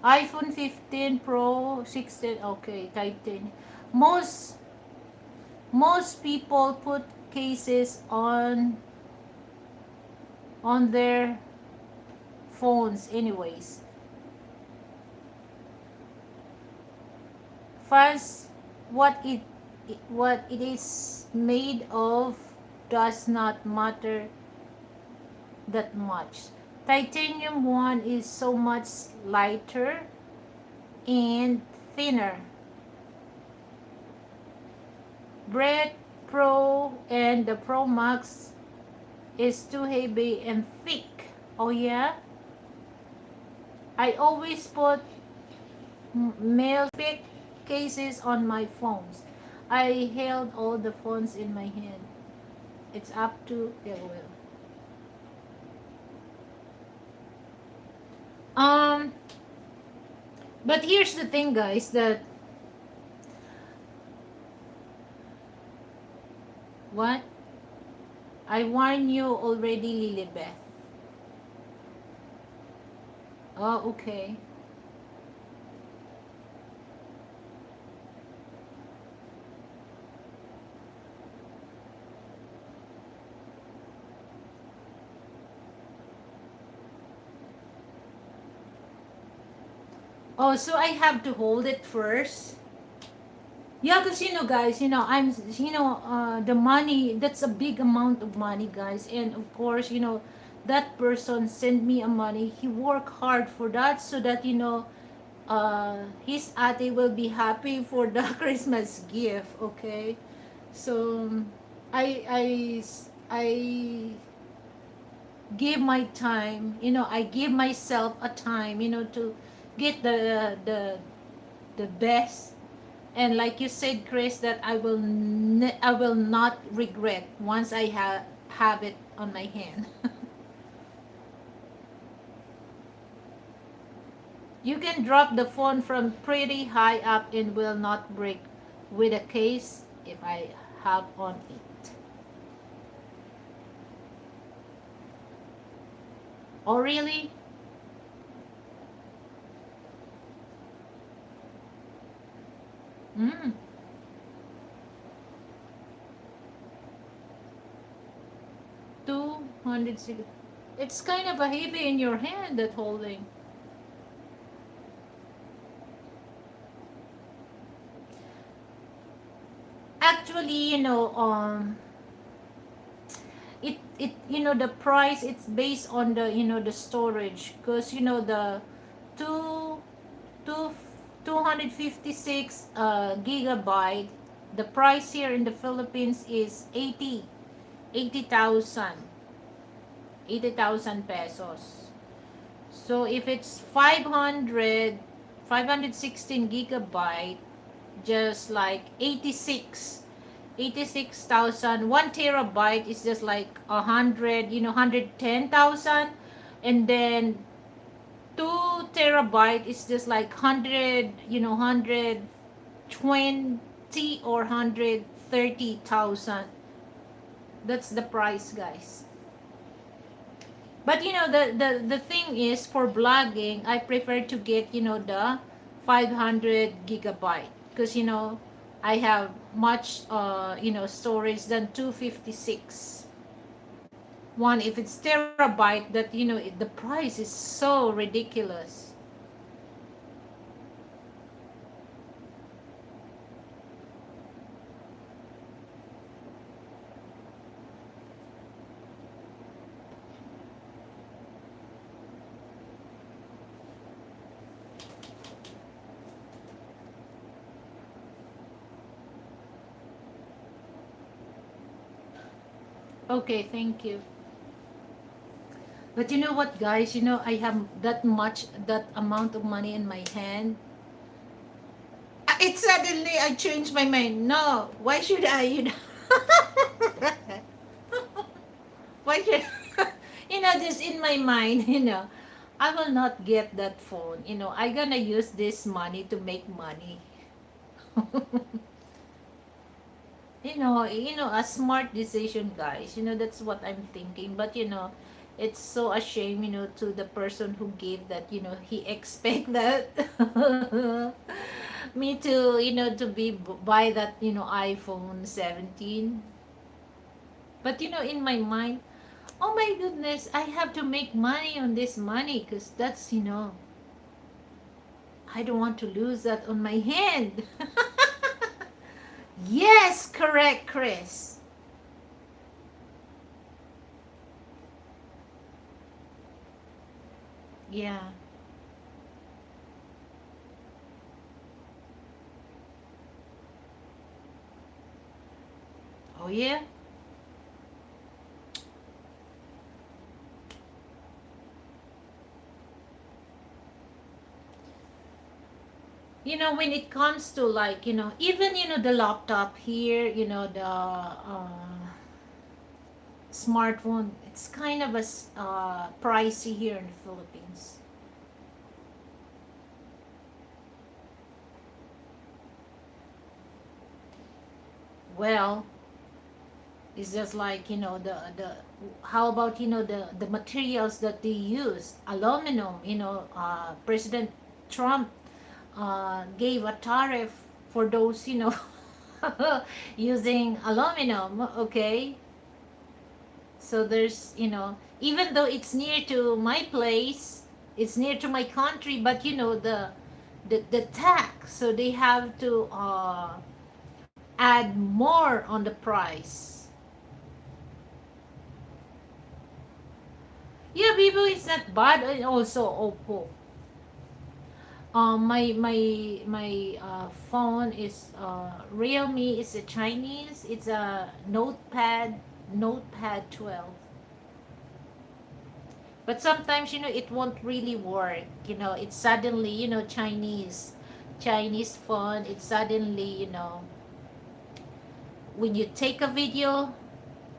iPhone 15 Pro, 16, okay, titanium. Most most people put cases on their phones anyways. First, what it is made of does not matter that much. Titanium one is so much lighter and thinner. Bread Pro and the Pro Max is too heavy and thick. Oh yeah? I always put mail thick cases on my phones. I held all the phones in my hand. It's up to LOL. Um, but here's the thing, guys. That what I warn you already, Lilibeth. Oh, okay. Oh, so I have to hold it first. Yeah, because guys, the money, that's a big amount of money, guys. And of course, that person sent me a money. He worked hard for that so that, his ate will be happy for the Christmas gift, okay? So, I give my time, I give myself a time, to get the best. And like you said, Chris, that I will not regret once I have it on my hand. You can drop the phone from pretty high up and will not break with a case if I have on it. Oh really? Mm. 260. It's kind of a heavy in your hand, that holding. Actually, the price, it's based on the the storage, because the two two 256 gigabyte, the price here in the Philippines is 80,000 pesos. So if it's 516 gigabyte, just like 86,000. 1 terabyte is just like 100, 110,000. And then 2 terabyte is just like 100, 120 or 130,000. That's the price, guys. But the thing is, for blogging, I prefer to get the 500 gigabyte, because I have much storage than 256. One, if it's terabyte, that the price is so ridiculous. Okay, thank you. But you know what, guys? I have that amount of money in my hand. It suddenly I changed my mind. No, why should I? Why should just in my mind, I will not get that phone. I gonna use this money to make money. A smart decision, guys. That's what I'm thinking. But It's so a shame, to the person who gave that, he expect that me to, to buy that, iPhone 17. But in my mind, oh my goodness, I have to make money on this money, because that's, I don't want to lose that on my hand. Yes, correct, Chris. Yeah. Oh yeah. When it comes to, like, even, the laptop here, the smartphone, it's kind of pricey here in the Philippines. Well, it's just like, the how about, the materials that they use, aluminum. President Trump gave a tariff for those, using aluminum. Okay, so there's, even though it's near to my place, it's near to my country, but the tax, so they have to add more on the price. Yeah, Vivo is not bad, and also Oppo. My phone is Realme. Is a Chinese. It's a Notepad 12. But sometimes, it won't really work. It's suddenly, Chinese phone. It's suddenly, when you take a video,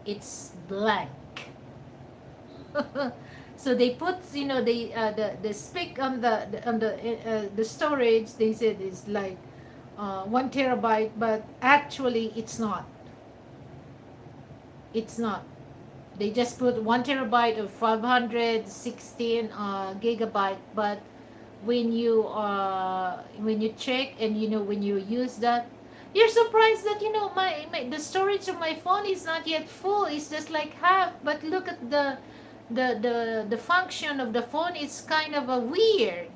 it's blank. So they put, the speak on the storage. They said it's like 1 terabyte, but actually it's not. They just put 1 terabyte of 516 gigabyte, but when you check, and when you use that, you're surprised that, the storage of my phone is not yet full. It's just like half. But look at the function of the phone is kind of a weird.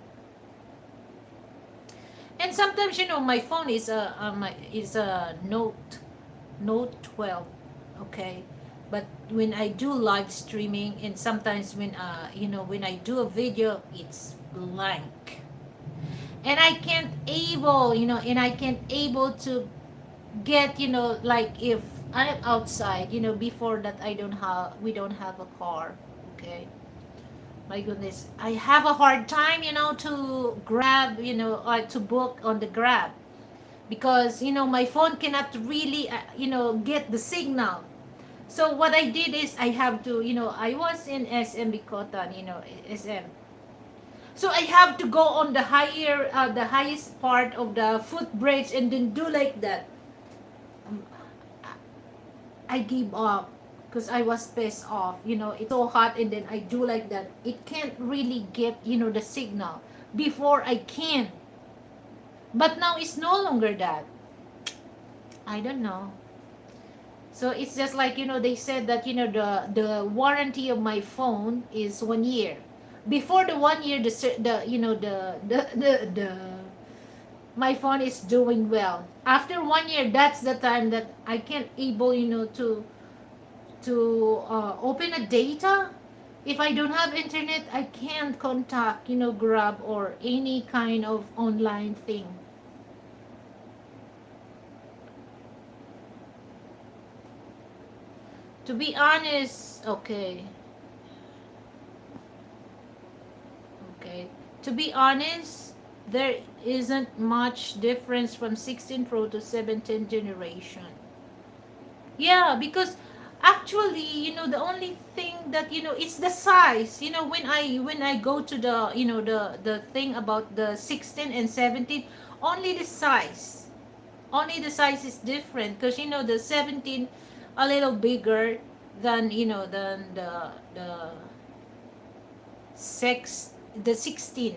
And sometimes, my phone is a Note 12. Okay, but when I do live streaming, and sometimes when I do a video, it's blank. And I can't able to get, like, if I'm outside, before that, we don't have a car. Okay, my goodness, I have a hard time, to grab, to book on the Grab, because my phone cannot really get the signal. So what I did is, I have to, I was in SM Bicotan, SM. So I have to go on the highest part of the footbridge, and then do like that. I gave up, because I was pissed off. It's so hot, and then I do like that. It can't really get, the signal. Before I can. But now it's no longer that. I don't know. So it's just like, they said that, the warranty of my phone is 1 year. Before the 1 year, the you know the my phone is doing well. After 1 year, that's the time that I can't able, to open a data. If I don't have internet, I can't contact, Grab or any kind of online thing. To be honest, okay. To be honest, there isn't much difference from 16 Pro to 17 generation. Yeah, because actually, the only thing that, it's the size. When I go to the thing about the 16 and 17, only the size. Only the size is different, because the 17 a little bigger than, than the the 16.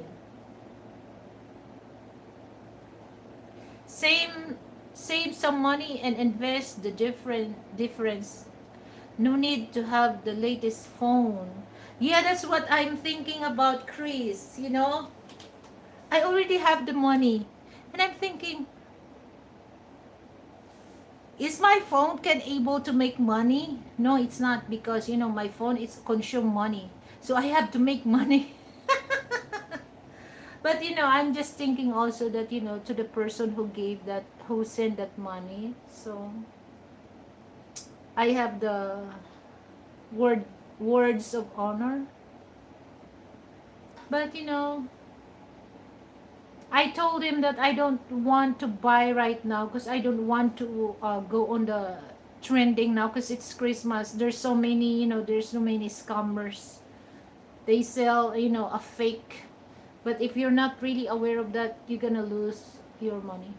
Same Save some money and invest the difference. No need to have the latest phone. Yeah, that's what I'm thinking about, Chris. I already have the money. And I'm thinking, is my phone can able to make money? No, it's not, because my phone is consume money. So I have to make money. But I'm just thinking also that to the person who sent that money. So I have the word words of honor. But I told him that I don't want to buy right now because I don't want to go on the trending now because it's Christmas. There's so many scammers. They sell, a fake. But if you're not really aware of that, you're gonna lose your money.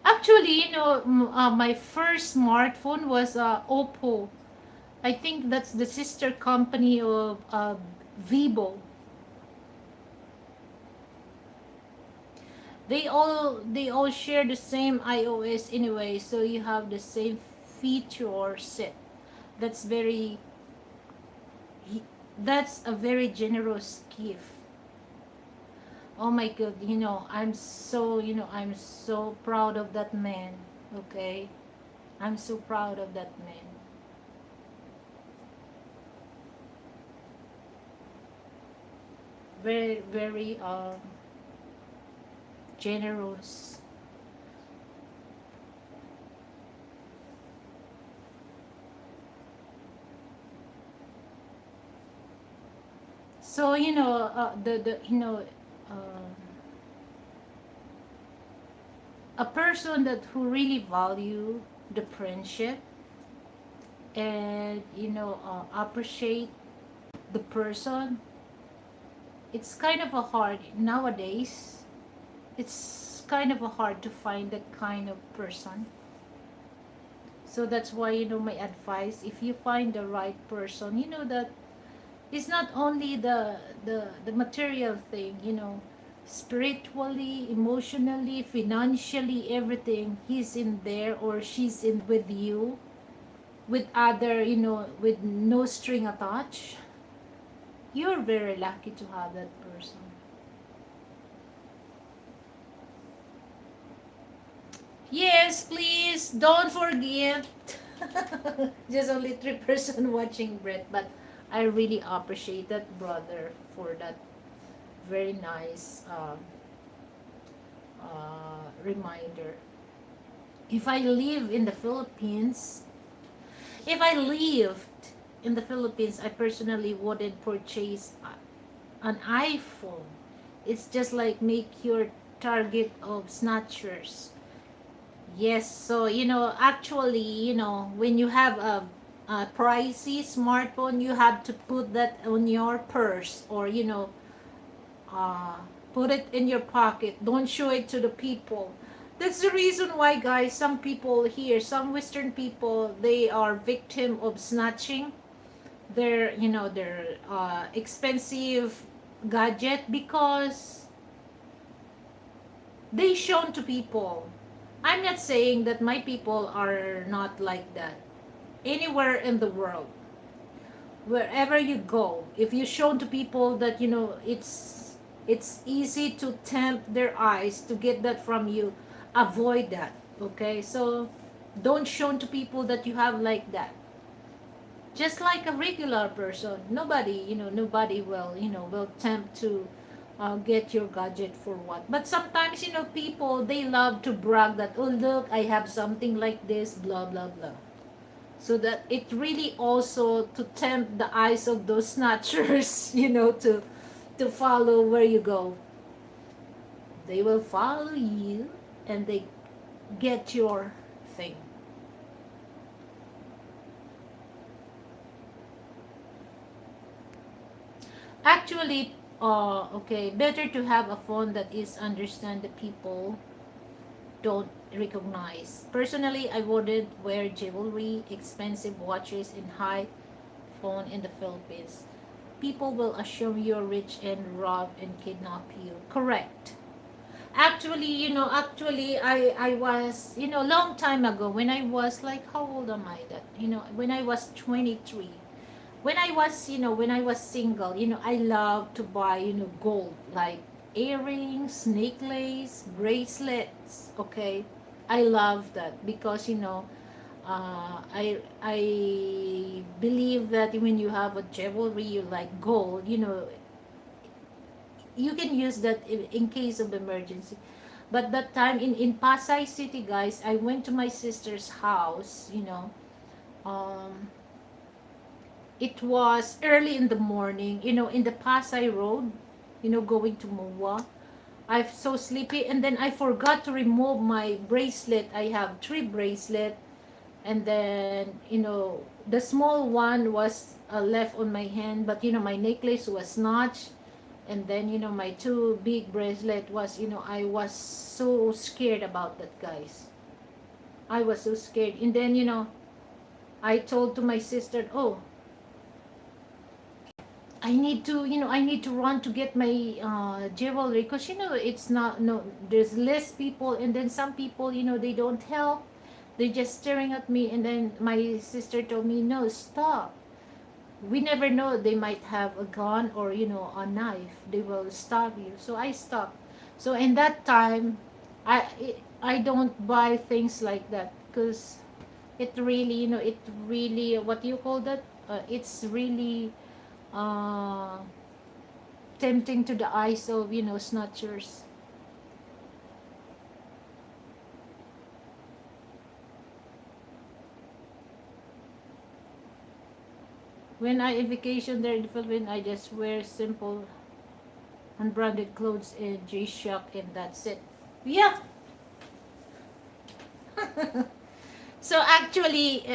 Actually, my first smartphone was Oppo. I think that's the sister company of Vivo. They all share the same iOS anyway, so you have the same feature set. That's very that's a very generous gift. Oh my god, I'm so proud of that man. Okay? I'm so proud of that man. Very, very generous. So the uh, a person that who really value the friendship and appreciate the person, it's kind of a hard nowadays. It's kind of a hard to find that kind of person. So that's why my advice, if you find the right person, that it's not only the material thing, spiritually, emotionally, financially, everything, he's in there or she's in with you, with other, with no string attached. You're very lucky to have that person. Yes, please don't forget. Just only 3% watching, Brett, but I really appreciate that brother for that very nice reminder. If I live in the Philippines, if I lived in the Philippines, I personally wouldn't purchase an iPhone. It's just like make your target of snatchers. Yes, so actually, when you have a pricey smartphone, you have to put that on your purse or uh, put it in your pocket. Don't show it to the people. That's the reason why, guys, some people here, some Western people, they are victim of snatching their expensive gadget because they shown to people. I'm not saying that my people are not like that. Anywhere in the world, wherever you go, if you shown to people that it's easy to tempt their eyes to get that from you, avoid that. Okay, so don't show to people that you have like that. Just like a regular person, nobody will tempt to get your gadget for what. But sometimes people, they love to brag that, oh look, I have something like this, blah blah blah, so that it really also to tempt the eyes of those snatchers to follow where you go. They will follow you and they get your thing. Actually, okay, better to have a phone that is understand the people don't recognize. Personally, I wouldn't wear jewelry, expensive watches, and high phone in the Philippines. People will assume you're rich and rob and kidnap you. Correct. Actually, I was, long time ago when I was like, how old am I? That, when I was 23. When I was single, I love to buy, gold, like earrings, necklace, bracelets, okay? I love that because, I believe that when you have a jewelry, you like gold, you can use that in case of emergency. But that time in Pasay City, guys, I went to my sister's house, um, it was early in the morning, in the Pasay Road, going to Moa. I'm so sleepy, and then I forgot to remove my bracelet. I have three bracelet, and then the small one was left on my hand, but my necklace was snatched, and then my two big bracelet was, I was so scared about that, guys. I was so scared, and then I told to my sister, oh, I need to run to get my jewelry, because it's not, no, there's less people, and then some people, they don't help, they're just staring at me, and then my sister told me, no, stop, we never know, they might have a gun or a knife, they will stab you. So I stopped. So in that time, I don't buy things like that, because it really, it really, what do you call that, it's really uh tempting to the eyes of snatchers. When I vacation there in the Philippines, I just wear simple unbranded clothes and G-Shock, and that's it. Yeah. So actually,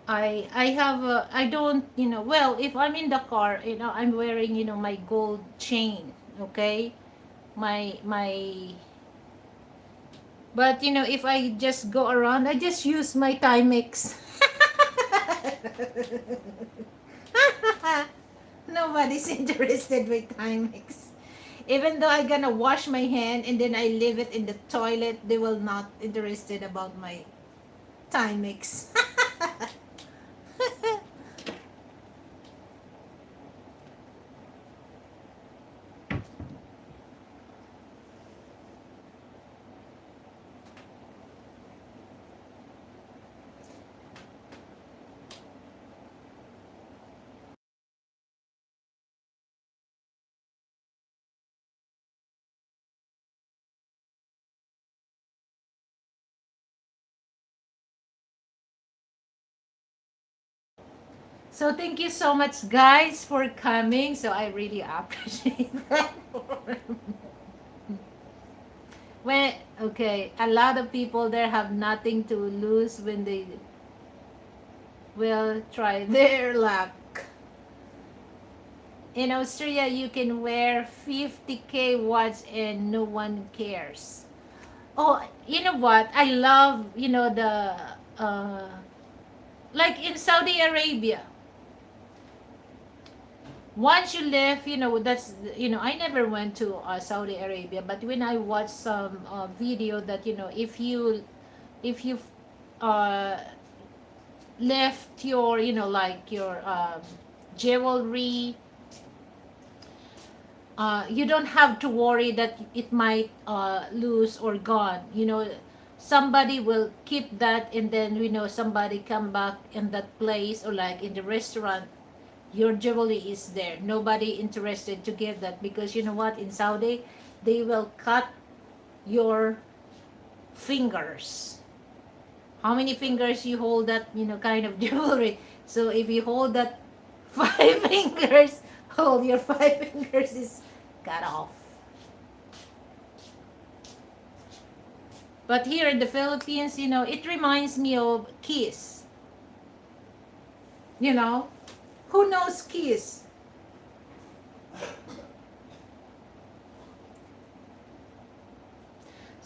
I have I don't, well, if I'm in the car, I'm wearing, my gold chain, okay? My But if I just go around, I just use my Timex. Nobody's interested with Timex. Even though I'm gonna wash my hand and then I leave it in the toilet, they will not interested about my Timex. So thank you so much, guys, for coming. So I really appreciate that. When Okay, a lot of people there have nothing to lose when they will try their luck. In Australia, you can wear 50K watch and no one cares. Oh, you know what? I love, uh, like in Saudi Arabia. Once you live, that's, I never went to Saudi Arabia, but when I watched some video that, if you uh, left your, like your jewelry, you don't have to worry that it might lose or gone. Somebody will keep that, and then somebody come back in that place, or like in the restaurant, your jewelry is there. Nobody interested to get that, because you know what, in Saudi, they will cut your fingers. How many fingers you hold that, kind of jewelry. So if you hold that five fingers, hold your five fingers is cut off. But here in the Philippines, it reminds me of Kiss. You know, who knows Kiss?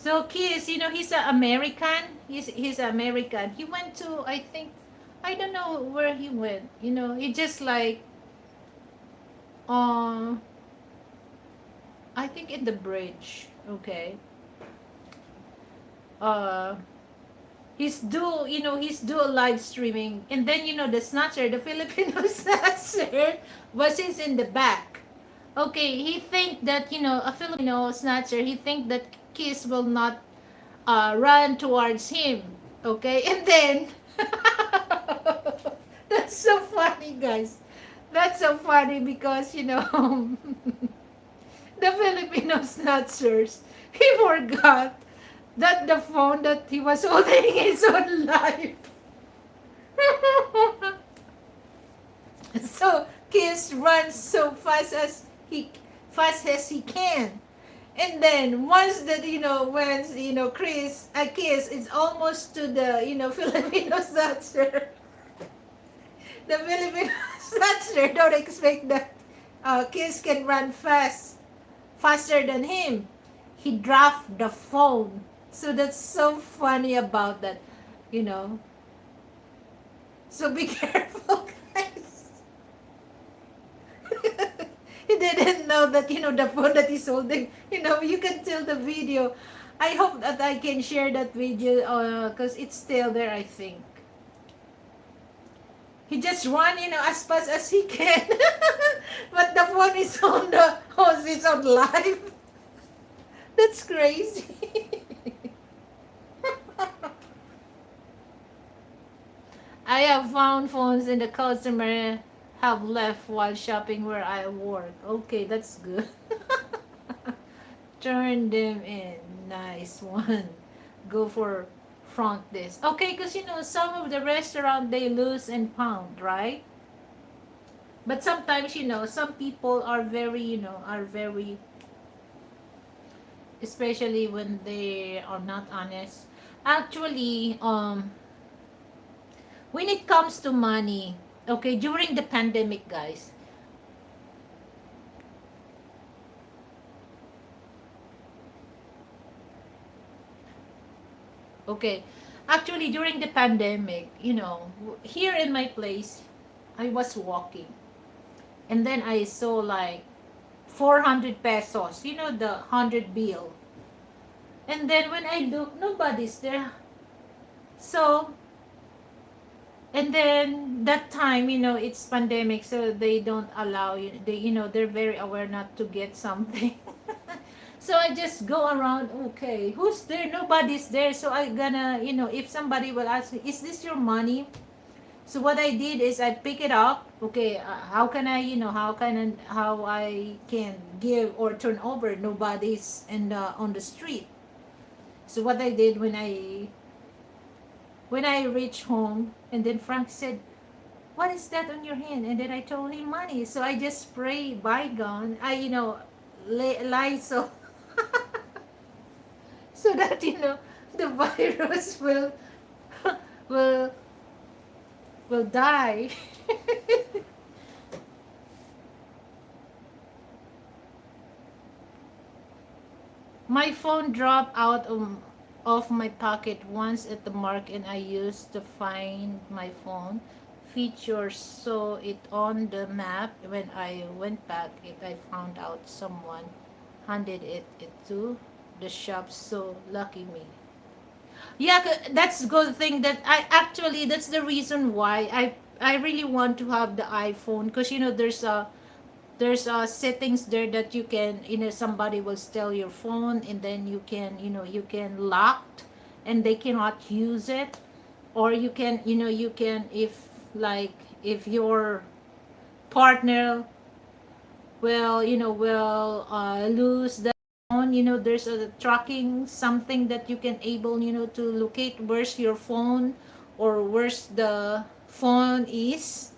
So Kiss, he's an American. He's American. He went to, I think, I don't know where he went. He just like uh I think in the bridge. Okay. Uh he's do a live streaming, and then the snatcher, the Filipino snatcher was his in the back. Okay, he think that a Filipino snatcher, he think that Kiss will not run towards him. Okay, and then that's so funny, guys. That's so funny because the Filipino snatchers, he forgot that the phone that he was holding is on live. So Kiss runs so fast as he can. And then once that when Kiss is almost to the Filipino snatcher, the Filipino snatcher don't expect that Kiss can run faster than him. He dropped the phone. So that's so funny about that, you know. So be careful, guys. He didn't know that, the phone that he's holding, you can tell the video. I hope that I can share that video because it's still there, I think. He just run, as fast as he can. But the phone is on the host is on live. That's crazy. I have found phones and the customer have left while shopping where I work. Okay, that's good. Turn them in. Nice one. Go for front desk. Okay, because some of the restaurant they lose and pound, right? But sometimes some people are very, especially when they are not honest. Actually, when it comes to money, okay, during the pandemic, guys, okay, actually during the pandemic, here in my place, I was walking, and then I saw like 400 pesos, the 100 bill. And then when I look, nobody's there. So, and then that time, it's pandemic, so they don't allow you. They're very aware not to get something. So I just go around. Okay, who's there? Nobody's there. So I gonna, if somebody will ask me, is this your money? So what I did is I pick it up. Okay, how can I, how I can give or turn over? Nobody's on the street. So what I did when I reached home, and then Frank said, "What is that on your hand?" And then I told him money. So I just spray bygone. Lysol, so that the virus will will die. My phone dropped out of my pocket once at the mark, and I used to find my phone features so it on the map. When I went back, I found out someone handed it to the shop. So lucky me. Yeah, that's good thing that I actually that's the reason why I really want to have the iPhone, because there's settings there that you can, somebody will steal your phone, and then you can lock, and they cannot use it. Or you can, if like, if your partner will lose the phone, there's a tracking something that you can able to locate where's your phone, or where's the phone is.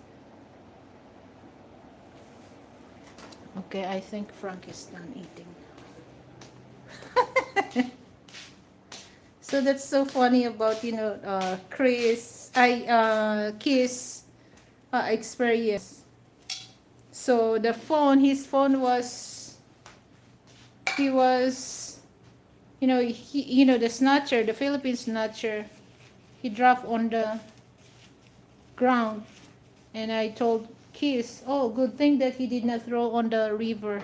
Okay, I think Frank is done eating. So that's so funny about Kiss experience. So his phone was, he was the snatcher, the Philippine snatcher, he dropped on the ground, and I told Kiss, oh, good thing that he did not throw on the river.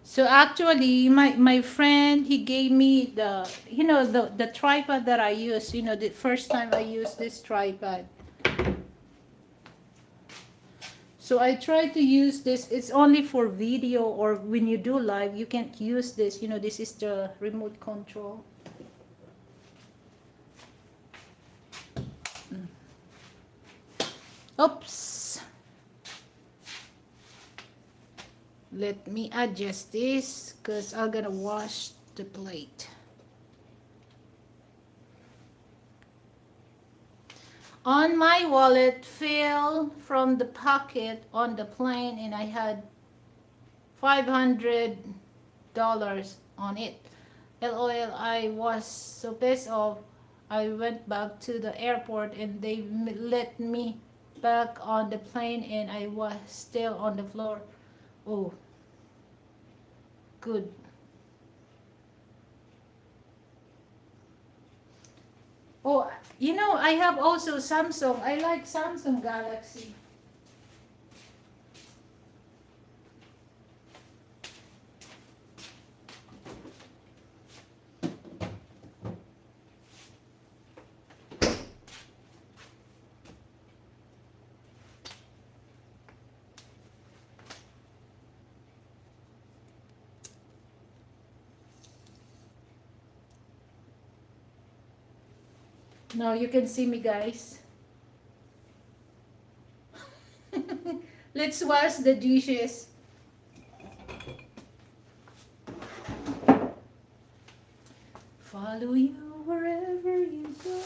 So actually, my friend, he gave me the tripod that I used. The first time I used this tripod. So I tried to use this. It's only for video, or when you do live, you can't use this. This is the remote control. Oops. Let me adjust this because I'm gonna wash the plate. On my wallet fell from the pocket on the plane, and I had $500 on it. LOL, I was so pissed off. I went back to the airport and they let me back on the plane, and I was still on the floor. Oh, good. Oh, I have also Samsung. I like Samsung Galaxy. Now you can see me, guys. Let's wash the dishes. Follow you wherever you go.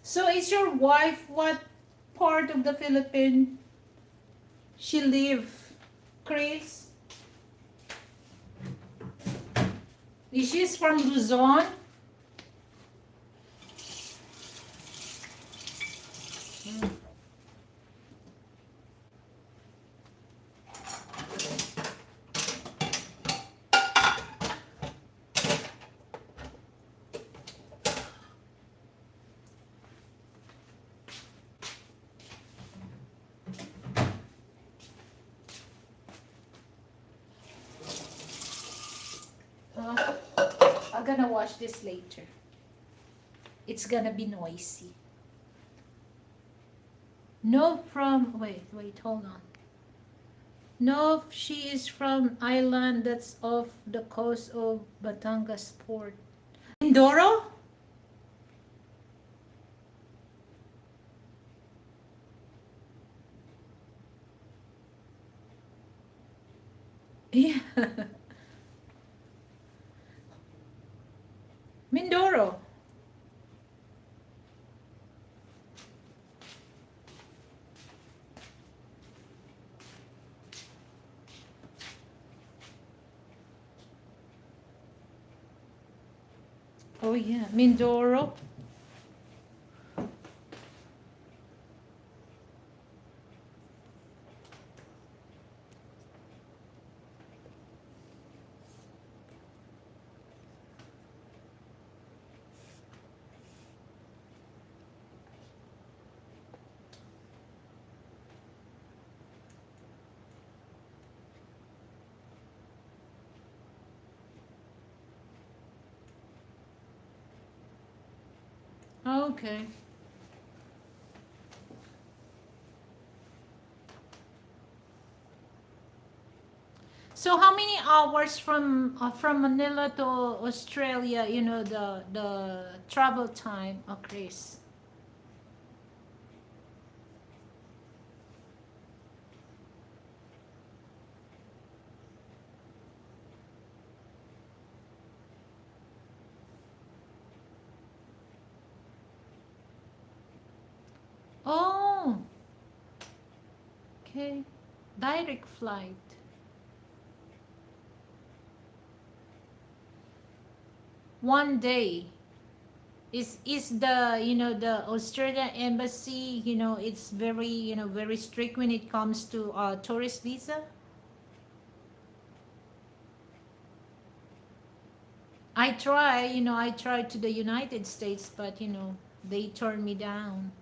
So is your wife, what part of the Philippines she live, Chris? Is she from Luzon? I'm gonna wash this later. It's gonna be noisy. No, hold on. No, she is from island that's off the coast of Batangas port. Mindoro? Yeah. Mindoro. Oh yeah, Mindoro. Okay. So how many hours from Manila to Australia? The travel time, Chris. Okay. Direct flight. One day. Is the, the Australia embassy, it's very, very strict when it comes to tourist visa? I tried to the United States, but they turned me down.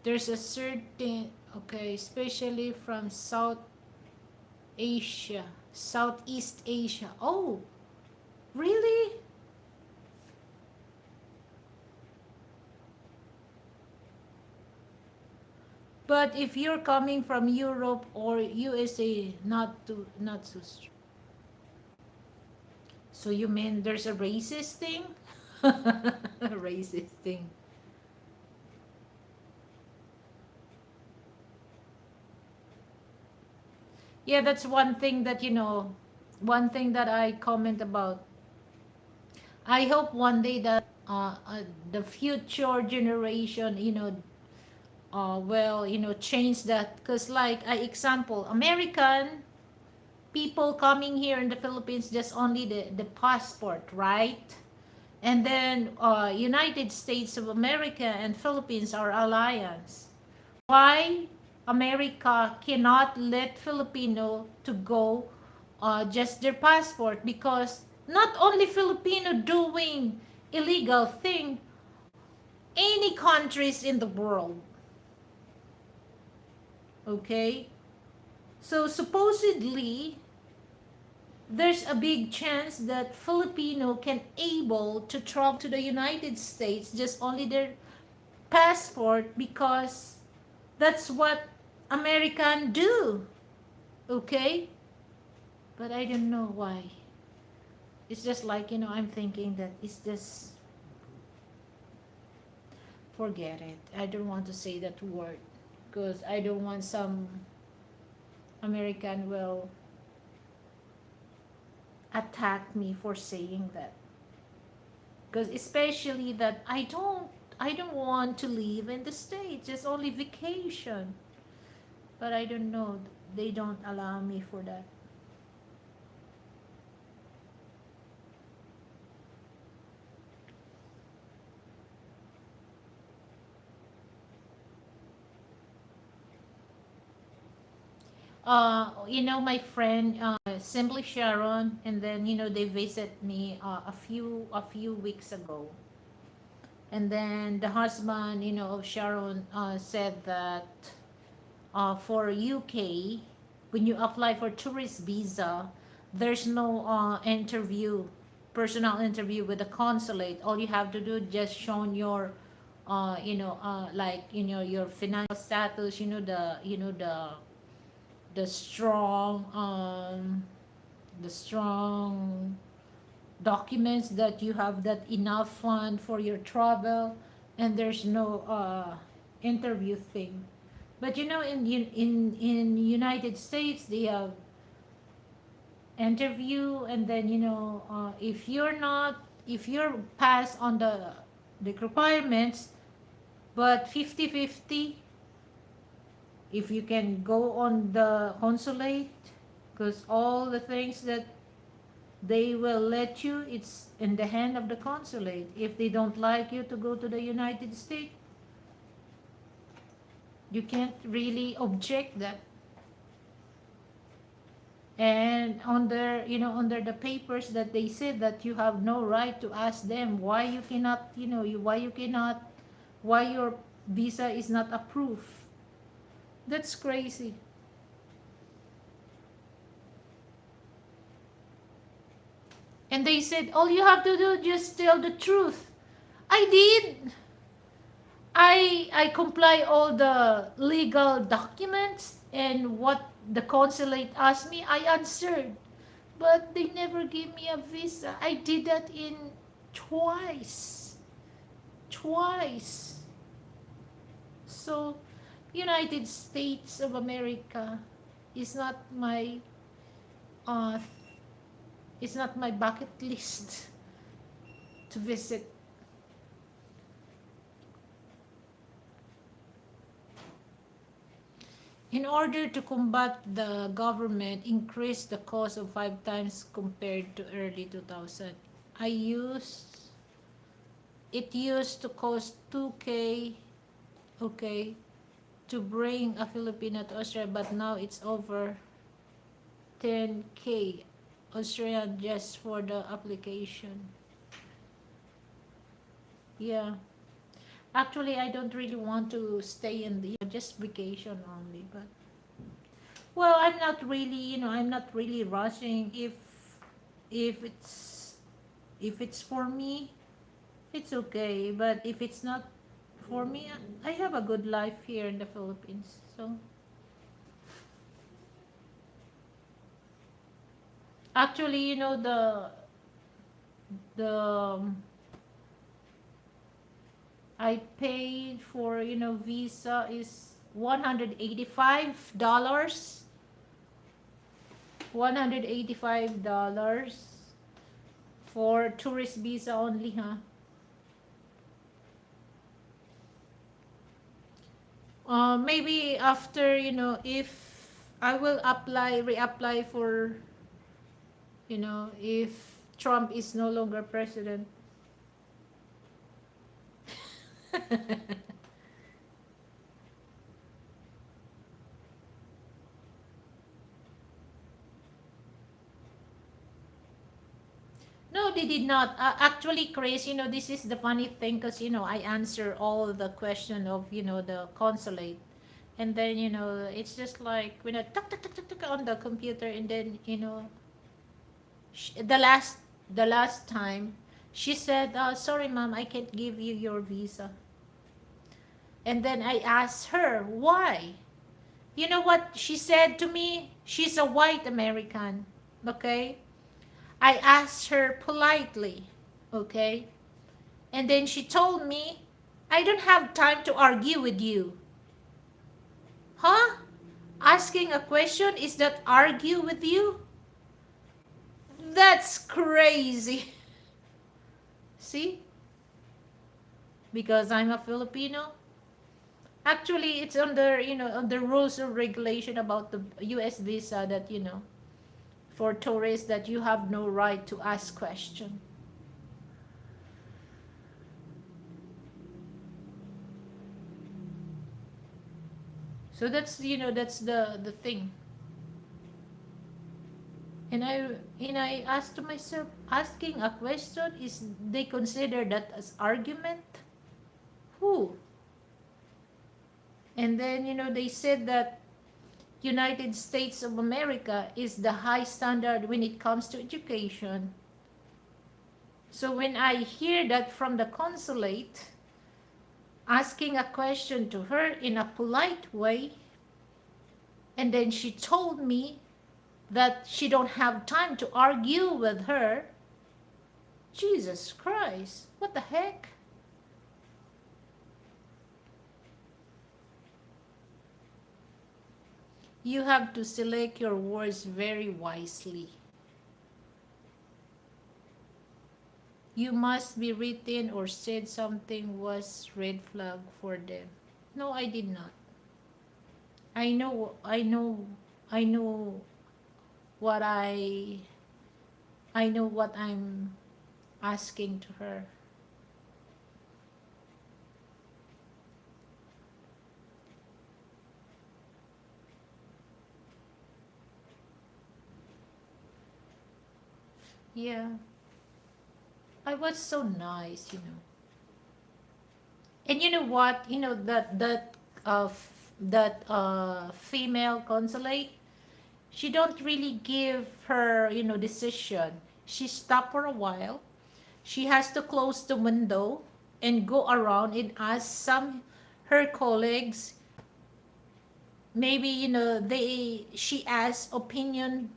There's a certain, okay, especially from South Asia, Southeast Asia. Oh, really? But if you're coming from Europe or USA, not so strict. So you mean there's a racist thing? A racist thing. Yeah, that's one thing that, one thing that I comment about. I hope one day that the future generation, will, change that. Because, like, example, American people coming here in the Philippines, just only the passport, right? And then United States of America and Philippines are alliance. Why America cannot let Filipino to go just their passport? Because not only Filipino doing illegal thing, any countries in the world, okay? So supposedly there's a big chance that Filipino can able to travel to the United States just only their passport, because that's what American do, okay? But I don't know why. It's just like, I'm thinking that it's just, forget it. I don't want to say that word because I don't want some American will attack me for saying that. Because especially that I don't want to live in the States, just only vacation. But I don't know. They don't allow me for that. My friend, Simply Sharon, and then they visit me a few weeks ago, and then the husband, of Sharon, said that for UK, when you apply for tourist visa, there's no interview, personal interview with the consulate. All you have to do just show your like your financial status, the strong the strong documents that you have that enough fund for your travel, and there's no interview thing. But in United States they have interview, and then if you're passed on the requirements, but 50-50, if you can go on the consulate, because all the things that they will let you, it's in the hand of the consulate. If they don't like you to go to the United States, you can't really object that. And under the papers that they said that you have no right to ask them why you cannot, why your visa is not approved. That's crazy. And they said all you have to do just tell the truth. I did. I comply all the legal documents, and what the consulate asked me, I answered. But they never gave me a visa. I did that in twice. Twice. So, United States of America, It's not my uh it's not my bucket list to visit. In order to combat the government increased the cost of 5 times compared to early 2000. I used it used to cost 2K, okay, to bring a Filipino to Australia, but now it's over 10K Australian just for the application. Yeah. Actually, I don't really want to stay in the, just vacation only, but well, I'm not really rushing. If it's if it's for me, it's okay, but if it's not for me, I have a good life here in the Philippines. So, actually, the I paid for, visa is $185. $185 for tourist visa only, huh? Maybe after, if I will reapply for, if Trump is no longer president. No, they did not. Actually, Chris, this is the funny thing because, I answer all the question of, the consulate. And then, it's just like, when I tuck on the computer and then, sh- the last the last time, she said, sorry, ma'am, I can't give you your visa. And then I asked her, why? You know what she said to me? She's a white American, okay? I asked her politely, okay? And then she told me, I don't have time to argue with you. Huh? Asking a question, is that argue with you? That's crazy. See? Because I'm a Filipino. Actually, it's under, under rules or regulation about the US visa that, for tourists that you have no right to ask question. So that's, that's the thing. And I asked to myself, asking a question, is they consider that as argument? Who? And then, they said that United States of America is the high standard when it comes to education. So when I hear that from the consulate, asking a question to her in a polite way, and then she told me that she don't have time to argue with her, Jesus Christ, what the heck? You have to select your words very wisely. You must be written or said something was red flag for them. No, I did not. I know what I know what I'm asking to her. Yeah, I was so nice. And you know what? That female consulate, she don't really give her, decision. She stopped for a while. She has to close the window and go around and ask some her colleagues. Maybe, she asks opinion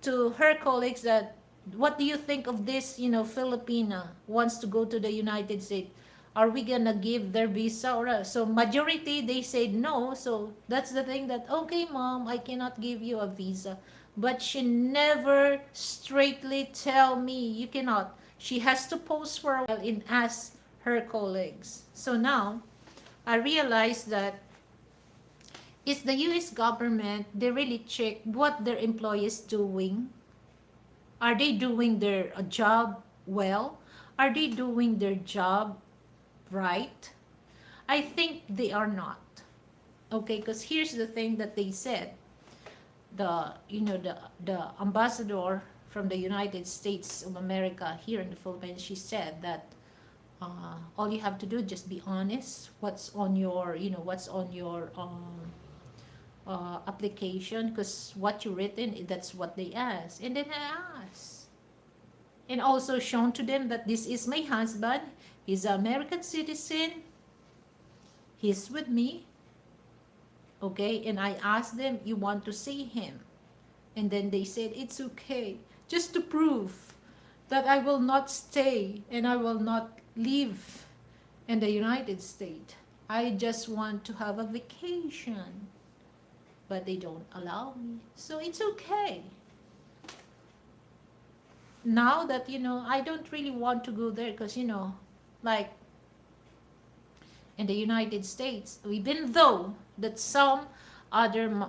to her colleagues that, what do you think of this, Filipina wants to go to the United States? Are we gonna give their visa or so majority they said no. So that's the thing that, okay mom, I cannot give you a visa. But she never straightly tell me you cannot. She has to pause for a while and ask her colleagues. So now I realized that is the US government, they really check what their employees doing. Are they doing their job well? Are they doing their job right? I think they are not. Okay, because here's the thing that they said. The ambassador from the United States of America here in the Philippines, she said that all you have to do is just be honest. What's on your application, because what you written, that's what they ask. And then I asked, and also shown to them that this is my husband. He's an American citizen. He's with me. Okay, and I asked them, you want to see him? And then they said it's okay, just to prove that I will not stay and I will not live in the United States. I just want to have a vacation, but they don't allow me, so it's okay. Now that I don't really want to go there, because like in the United States, even though that some other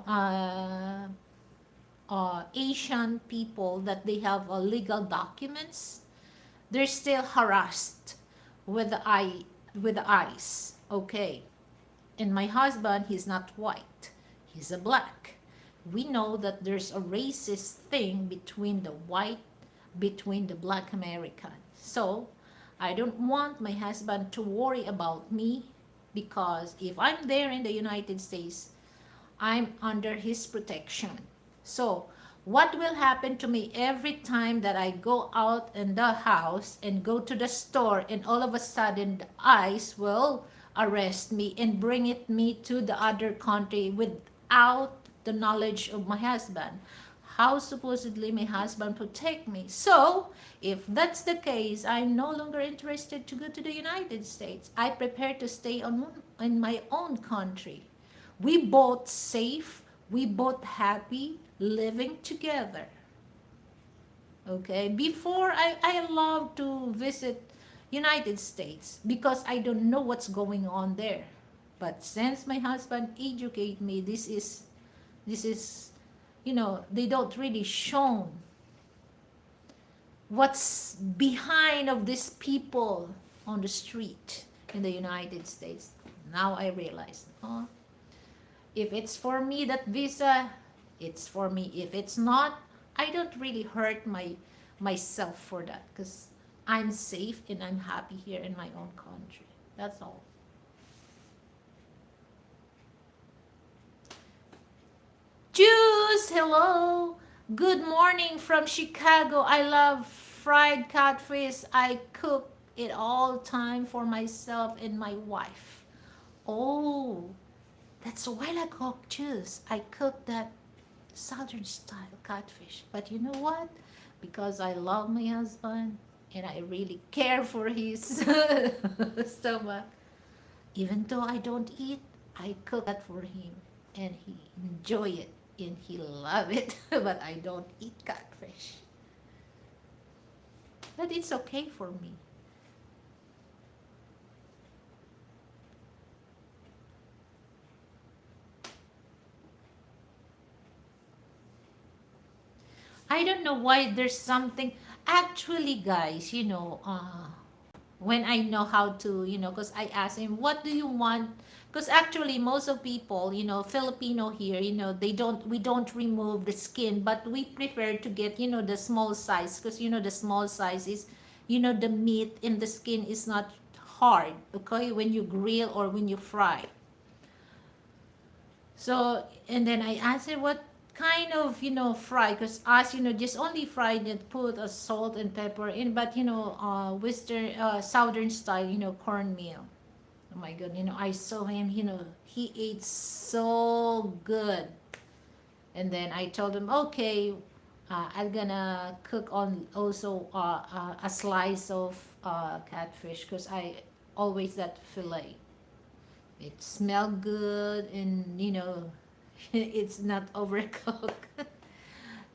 Asian people that they have legal documents, they're still harassed with the ICE. Okay, and my husband, he's not white, he's a black. We know that there's a racist thing between the black American. So I don't want my husband to worry about me, because if I'm there in the United States, I'm under his protection. So what will happen to me every time that I go out in the house and go to the store, and all of a sudden the ICE will arrest me and bring me to the other country without the knowledge of my husband? How supposedly my husband protect me? So if that's the case, I'm no longer interested to go to the United States. I prepare to stay in my own country. We both safe, we both happy living together. Okay, before I love to visit United States because I don't know what's going on there. But since my husband educate me, this is they don't really show what's behind of these people on the street in the United States. Now I realize, if it's for me, that visa, it's for me. If it's not, I don't really hurt myself for that, because I'm safe and I'm happy here in my own country. That's all. Juice, hello. Good morning from Chicago. I love fried catfish. I cook it all time for myself and my wife. Oh, that's why I cook juice. I cook that southern style catfish. But you know what? Because I love my husband and I really care for his stomach. Even though I don't eat, I cook that for him and he enjoy it and he love it. But I don't eat catfish. But it's okay for me. I don't know why there's something. Actually, guys, when I know how to, because I asked him, what do you want? Because actually, most of people, Filipino here, we don't remove the skin, but we prefer to get, the small size, because, the small size is, the meat in the skin is not hard, okay, when you grill or when you fry. So, and then I asked him what kind of, fry, because us, just only fried and put a salt and pepper in, but, Western, Southern style, cornmeal. Oh my God, I saw him, he ate so good. And then I told him, okay, I'm gonna cook on also a slice of catfish, because always that fillet. It smelled good, and it's not overcooked.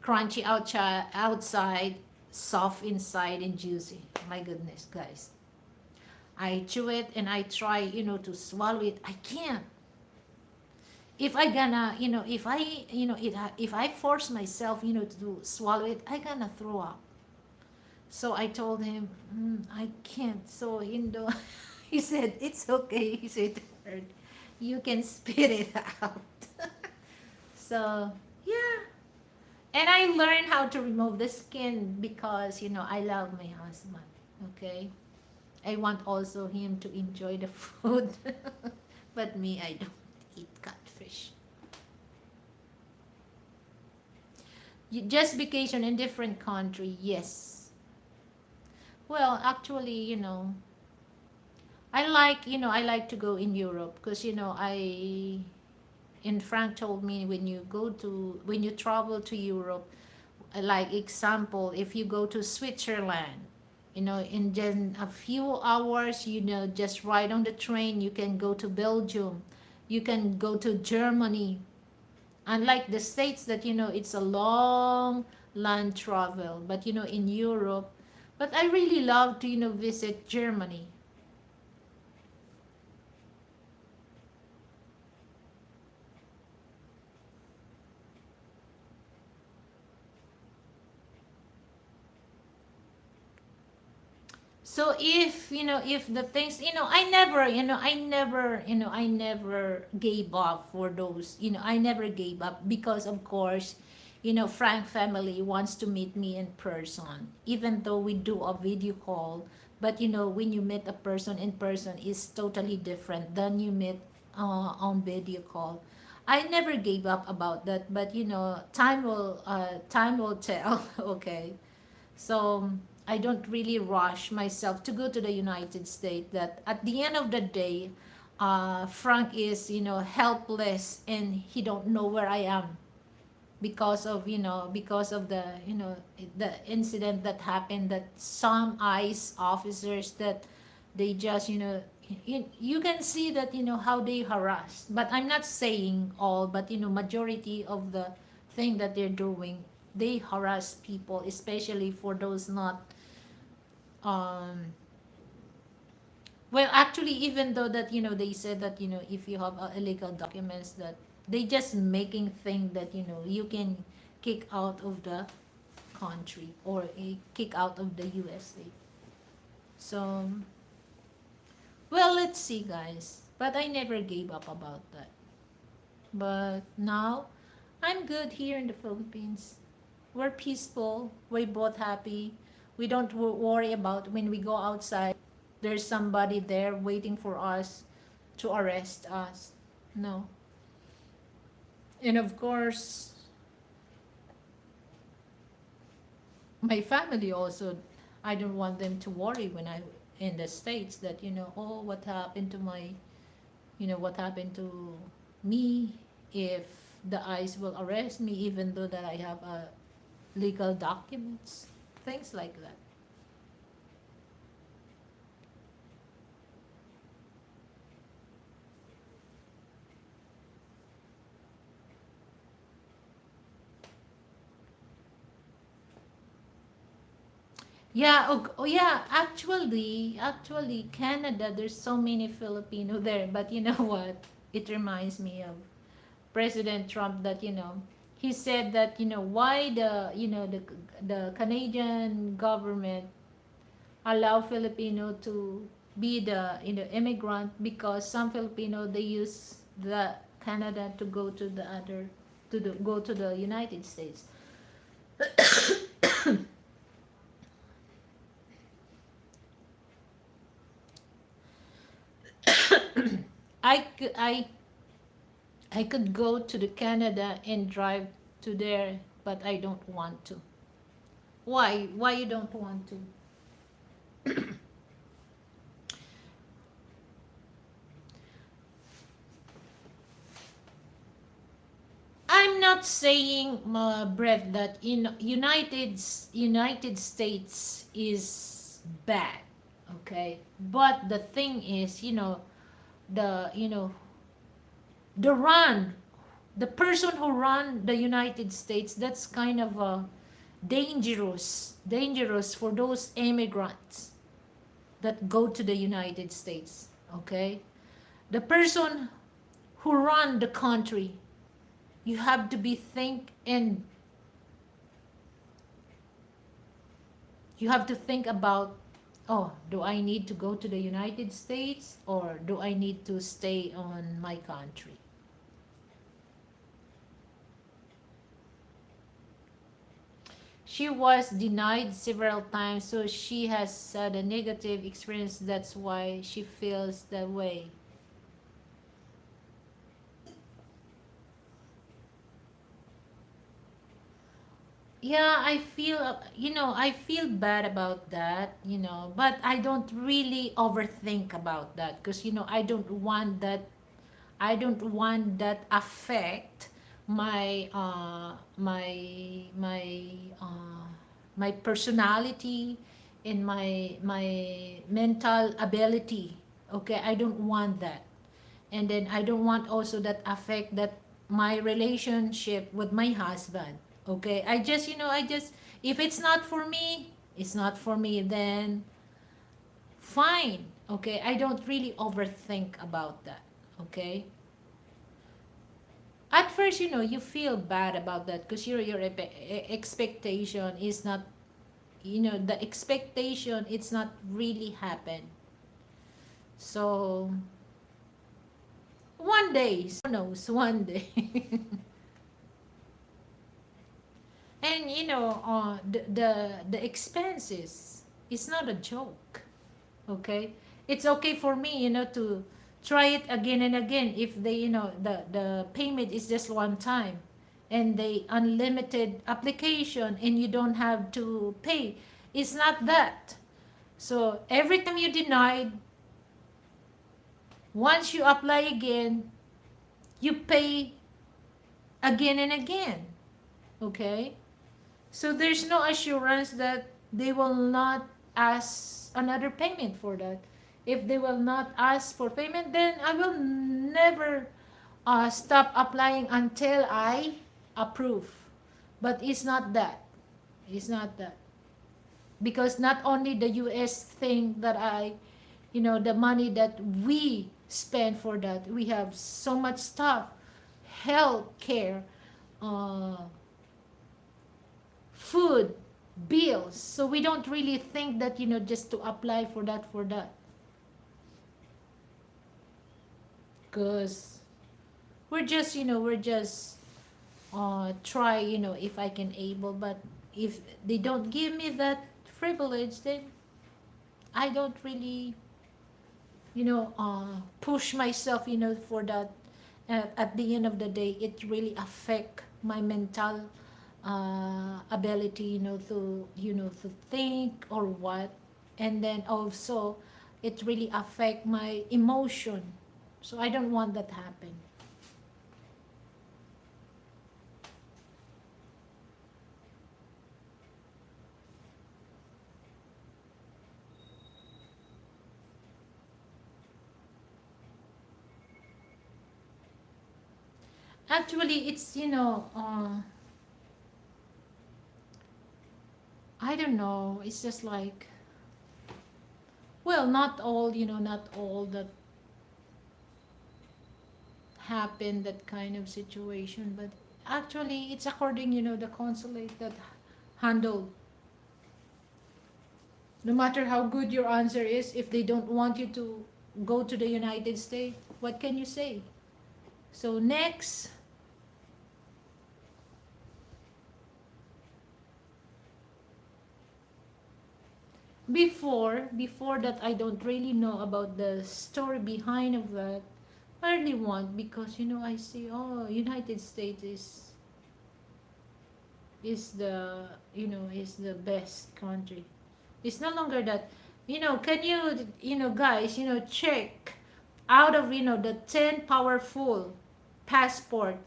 Crunchy outside, soft inside, and juicy. My goodness, guys. I chew it and I try, to swallow it. I can't. If I gonna, if I, if I force myself, to swallow it, I gonna throw up. So I told him, I can't. So, he said, it's okay. He said, you can spit it out. So, yeah. And I learned how to remove the skin because, I love my husband. Okay. I want also him to enjoy the food. But me, I don't eat catfish. Just vacation in different country, yes. Well, actually, I like to go in Europe because, and Frank told me when you travel to Europe, like example, if you go to Switzerland, in just a few hours, just ride on the train, you can go to Belgium, you can go to Germany. Unlike the States that, it's a long land travel, but, in Europe, but I really love to, visit Germany. So if, if the things, I never gave up for those, I never gave up because of course, Frank family wants to meet me in person, even though we do a video call. But when you meet a person in person is totally different than you meet on video call. I never gave up about that, but time will tell. Okay. So I don't really rush myself to go to the United States. That at the end of the day, Frank is helpless and he don't know where I am because of the incident that happened, that some ICE officers that they just you can see that how they harass. But I'm not saying all, but majority of the thing that they're doing, they harass people, especially for those not um well, actually, even though that they said that if you have illegal documents, that they just making thing that you can kick out of the country or kick out of the USA. So, well, let's see, guys. But I never gave up about that. But now, I'm good here in the Philippines. We're peaceful. We're both happy. We don't worry about when we go outside. There's somebody there waiting for us to arrest us. No. And of course, my family also, I don't want them to worry when I in the States that, oh, what happened to my, what happened to me if the ICE will arrest me even though that I have legal documents, things like that. Yeah, oh yeah, actually, Canada, there's so many Filipino there, but you know what? It reminds me of President Trump that, he said that, why the Canadian government allow Filipino to be the, immigrant, because some Filipino, they use the Canada to go to the other, go to the United States. I could go to the Canada and drive to there, but I don't want to. Why you don't want to? I'm not saying, Brett, that United States is bad. Okay, but the thing is, the you know the run the person who run the United States, that's kind of dangerous for those immigrants that go to the United States. Okay, the person who run the country, you have to be think, and you have to think about, oh, do I need to go to the United States or do I need to stay on my country? She was denied several times, so she has had a negative experience. That's why she feels that way. Yeah, I feel bad about that, but I don't really overthink about that because, I don't want that affect my my personality and my mental ability. Okay, I don't want that. And then I don't want also that affect that my relationship with my husband. Okay, I just if it's not for me, it's not for me, then fine. Okay, I don't really overthink about that. Okay, at first, you feel bad about that because expectation is not, the expectation, it's not really happen. So one day, who knows, one day. And the expenses is not a joke. Okay, it's okay for me, to try it again and again if they, the payment is just one time, and they unlimited application and you don't have to pay. It's not that. So every time you denied, once you apply again, you pay again and again. Okay, so there's no assurance that they will not ask another payment for that. If they will not ask for payment, then I will never stop applying until I approve. But it's not that. It's not that. Because not only the US thing that the money that we spend for that, we have so much stuff, health care, uh, food, bills. So we don't really think that, just to apply for that. Because we're just try, if I can able. But if they don't give me that privilege, then I don't really, push myself, for that. At the end of the day, it really affect my mental ability, to think or what. And then also it really affect my emotion. So I don't want that happen. Actually, it's, I don't know, it's just like, well, not all that happen, that kind of situation. But actually it's according, the consulate that handle. No matter how good your answer is, if they don't want you to go to the United States, what can you say? So next. Before that, I don't really know about the story behind of that. I really want, because, I see, oh, United States is the best country. It's no longer that, can you, guys, check out of, the 10 powerful passport,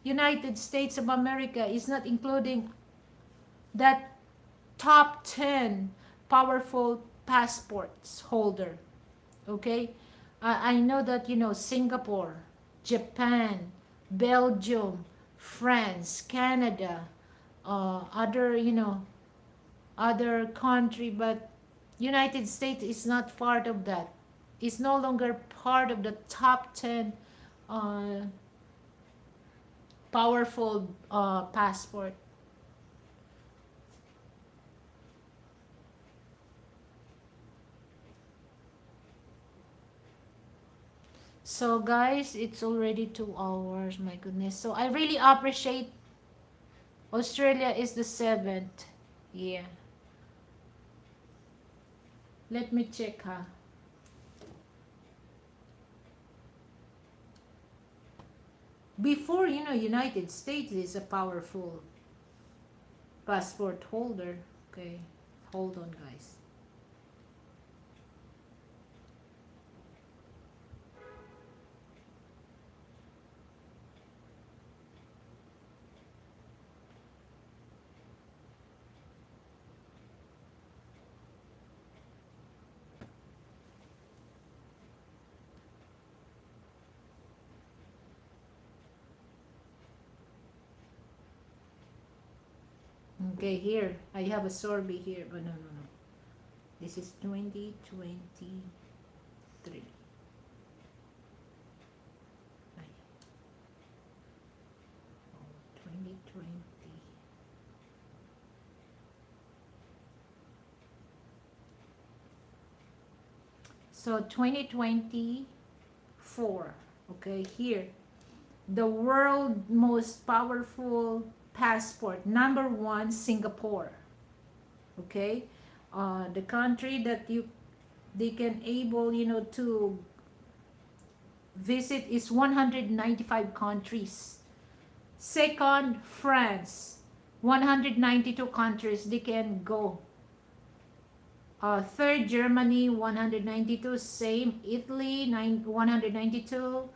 United States of America is not including that top 10 powerful passports holder. Okay, I know that Singapore, Japan, Belgium, France, Canada, other other country, but United States is not part of that. It's no longer part of the top 10 uh, powerful passport. So guys, it's already 2 hours. My goodness. So I really appreciate Australia is the seventh. Yeah. Let me check, huh? Before, United States is a powerful passport holder. Okay. Hold on, guys. Okay, here. I have a survey here. But no, no, no. This is 2023. Ay, oh, 2020. So 2024. Okay, here. The world most powerful passport. Number one, Singapore. Okay. The country that they can able to visit is 195 countries. Second, France, 192 countries they can go. Third, Germany, 192. Same, Italy, 192.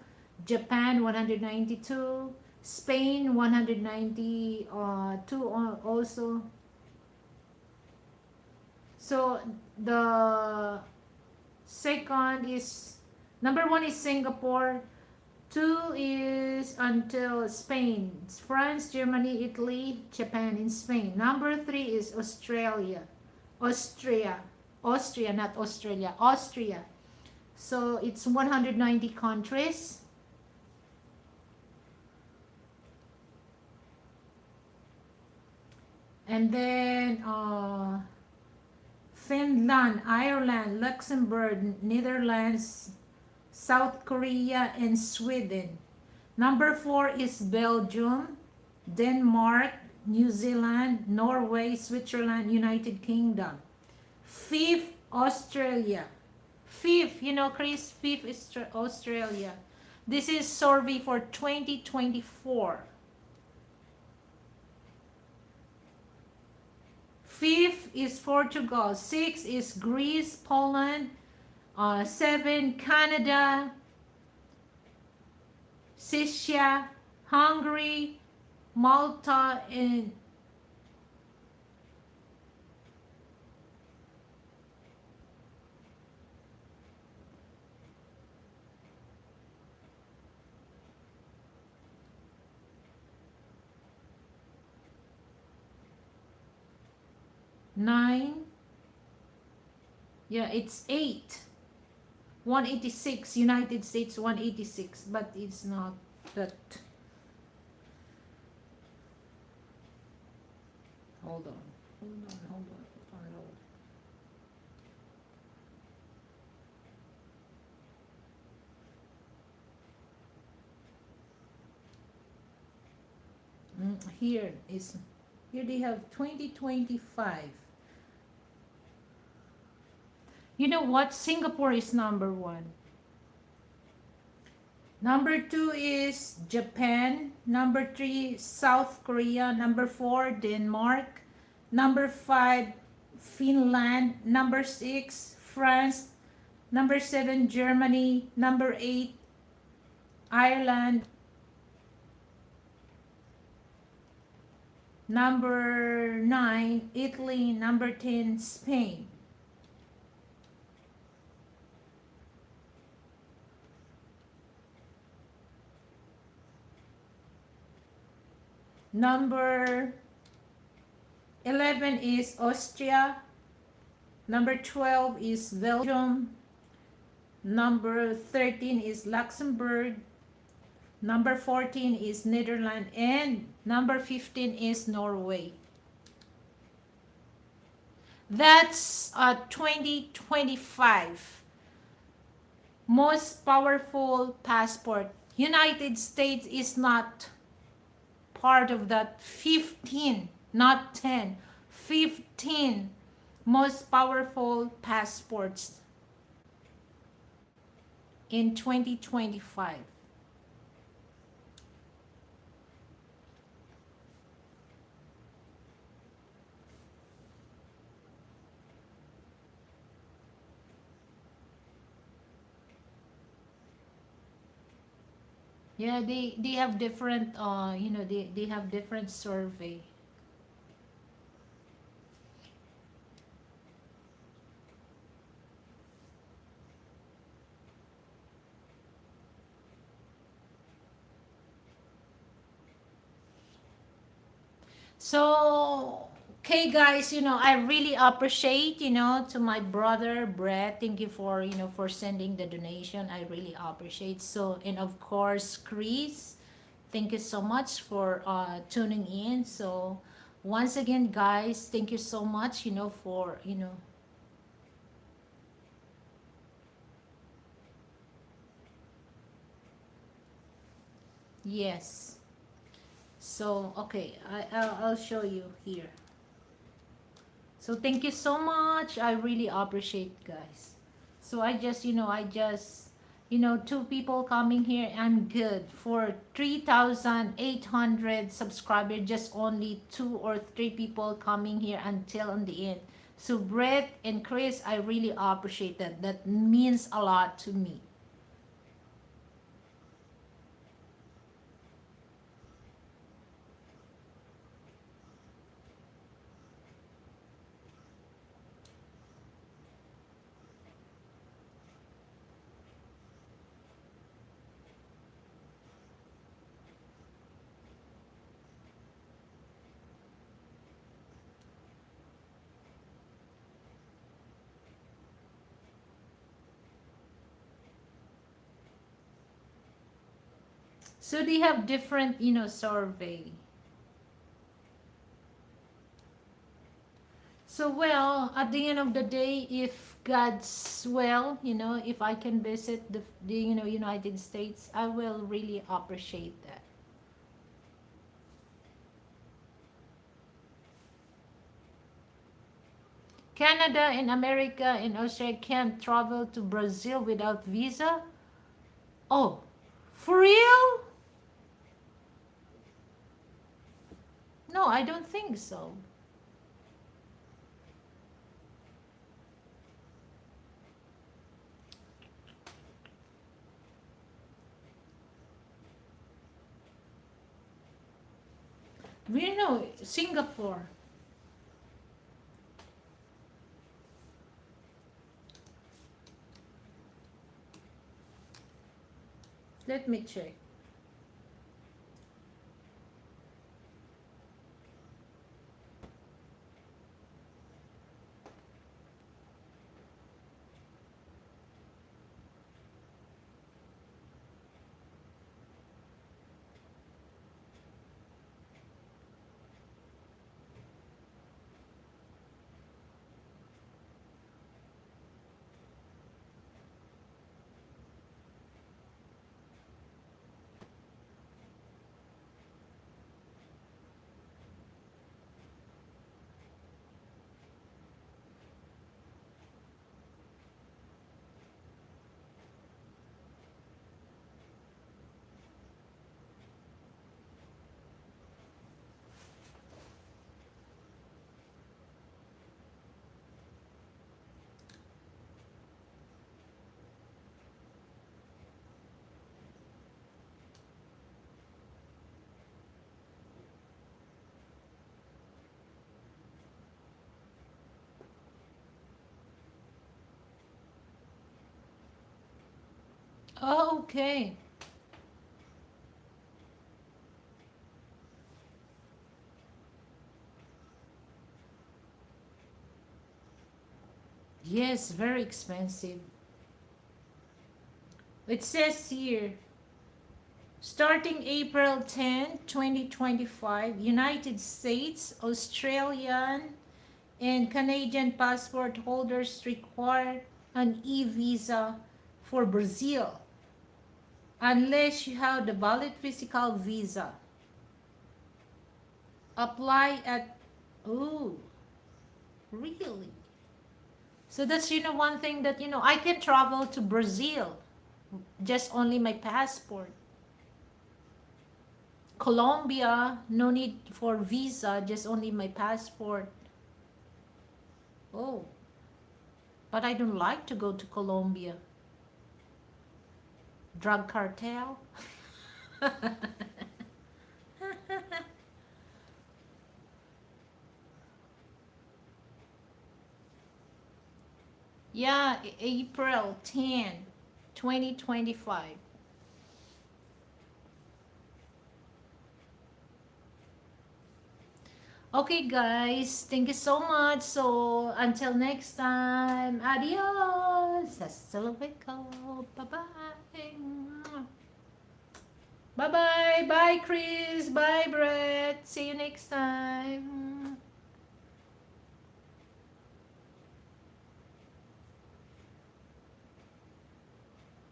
Japan, 192. Spain, 192 also. So the second is, number one is Singapore. Two is until Spain, France, Germany, Italy, Japan, and Spain. Number three is Australia, Austria, not Australia, Austria. So it's 190 countries. And then Finland, Ireland, Luxembourg, Netherlands, South Korea, and Sweden. Number four is Belgium, Denmark, New Zealand, Norway, Switzerland, United Kingdom. Fifth, Australia. Fifth, Chris, fifth is Australia. This is survey for 2024. Fifth is Portugal. Six is Greece, Poland. Seven, Canada, Czechia, Hungary, Malta, and nine. Yeah, it's eight. 186, United States 186, but it's not that. Hold on, hold on. Here they have 2025. You know what? Singapore is number one. Number two is Japan. Number three, South Korea. Number four, Denmark. Number five, Finland. Number six, France. Number seven, Germany. Number eight, Ireland. Number nine, Italy. Number 10, Spain. Number 11 is Austria. Number 12 is Belgium. Number 13 is Luxembourg. Number 14 is Netherlands. And number 15 is Norway. That's 2025 most powerful passport. United States is not part of that 15, not 10. 15 most powerful passports in 2025. Yeah, they have different they have different survey. So, okay, guys, I really appreciate, to my brother Brett. Thank you for, for sending the donation. I really appreciate. So, and of course, Chris, thank you so much for tuning in. So, once again, guys, thank you so much, for, yes. So, okay, I'll show you here. So thank you so much. I really appreciate, guys. So two people coming here. I'm good for 3,800 subscribers. Just only 2 or 3 people coming here until on the end. So Brett and Chris, I really appreciate that. That means a lot to me. So they have different, survey. So, well, at the end of the day, if God's well, if I can visit the United States, I will really appreciate that. Canada and America and Australia can't travel to Brazil without visa? Oh, for real? No, I don't think so. We know Singapore. Let me check. Oh, okay. Yes, very expensive. It says here, starting April 10, 2025, United States, Australian, and Canadian passport holders require an e-visa for Brazil unless you have the valid physical visa. Apply at, oh, really? So that's, one thing that, I can travel to Brazil, just only my passport. Colombia, no need for visa, just only my passport. Oh, but I don't like to go to Colombia. Drug cartel. Yeah, April 10, 2025. Okay, guys, thank you so much. So, until next time, adios. Hasta luego. Bye-bye. Bye-bye. Bye, Chris. Bye, Brett. See you next time.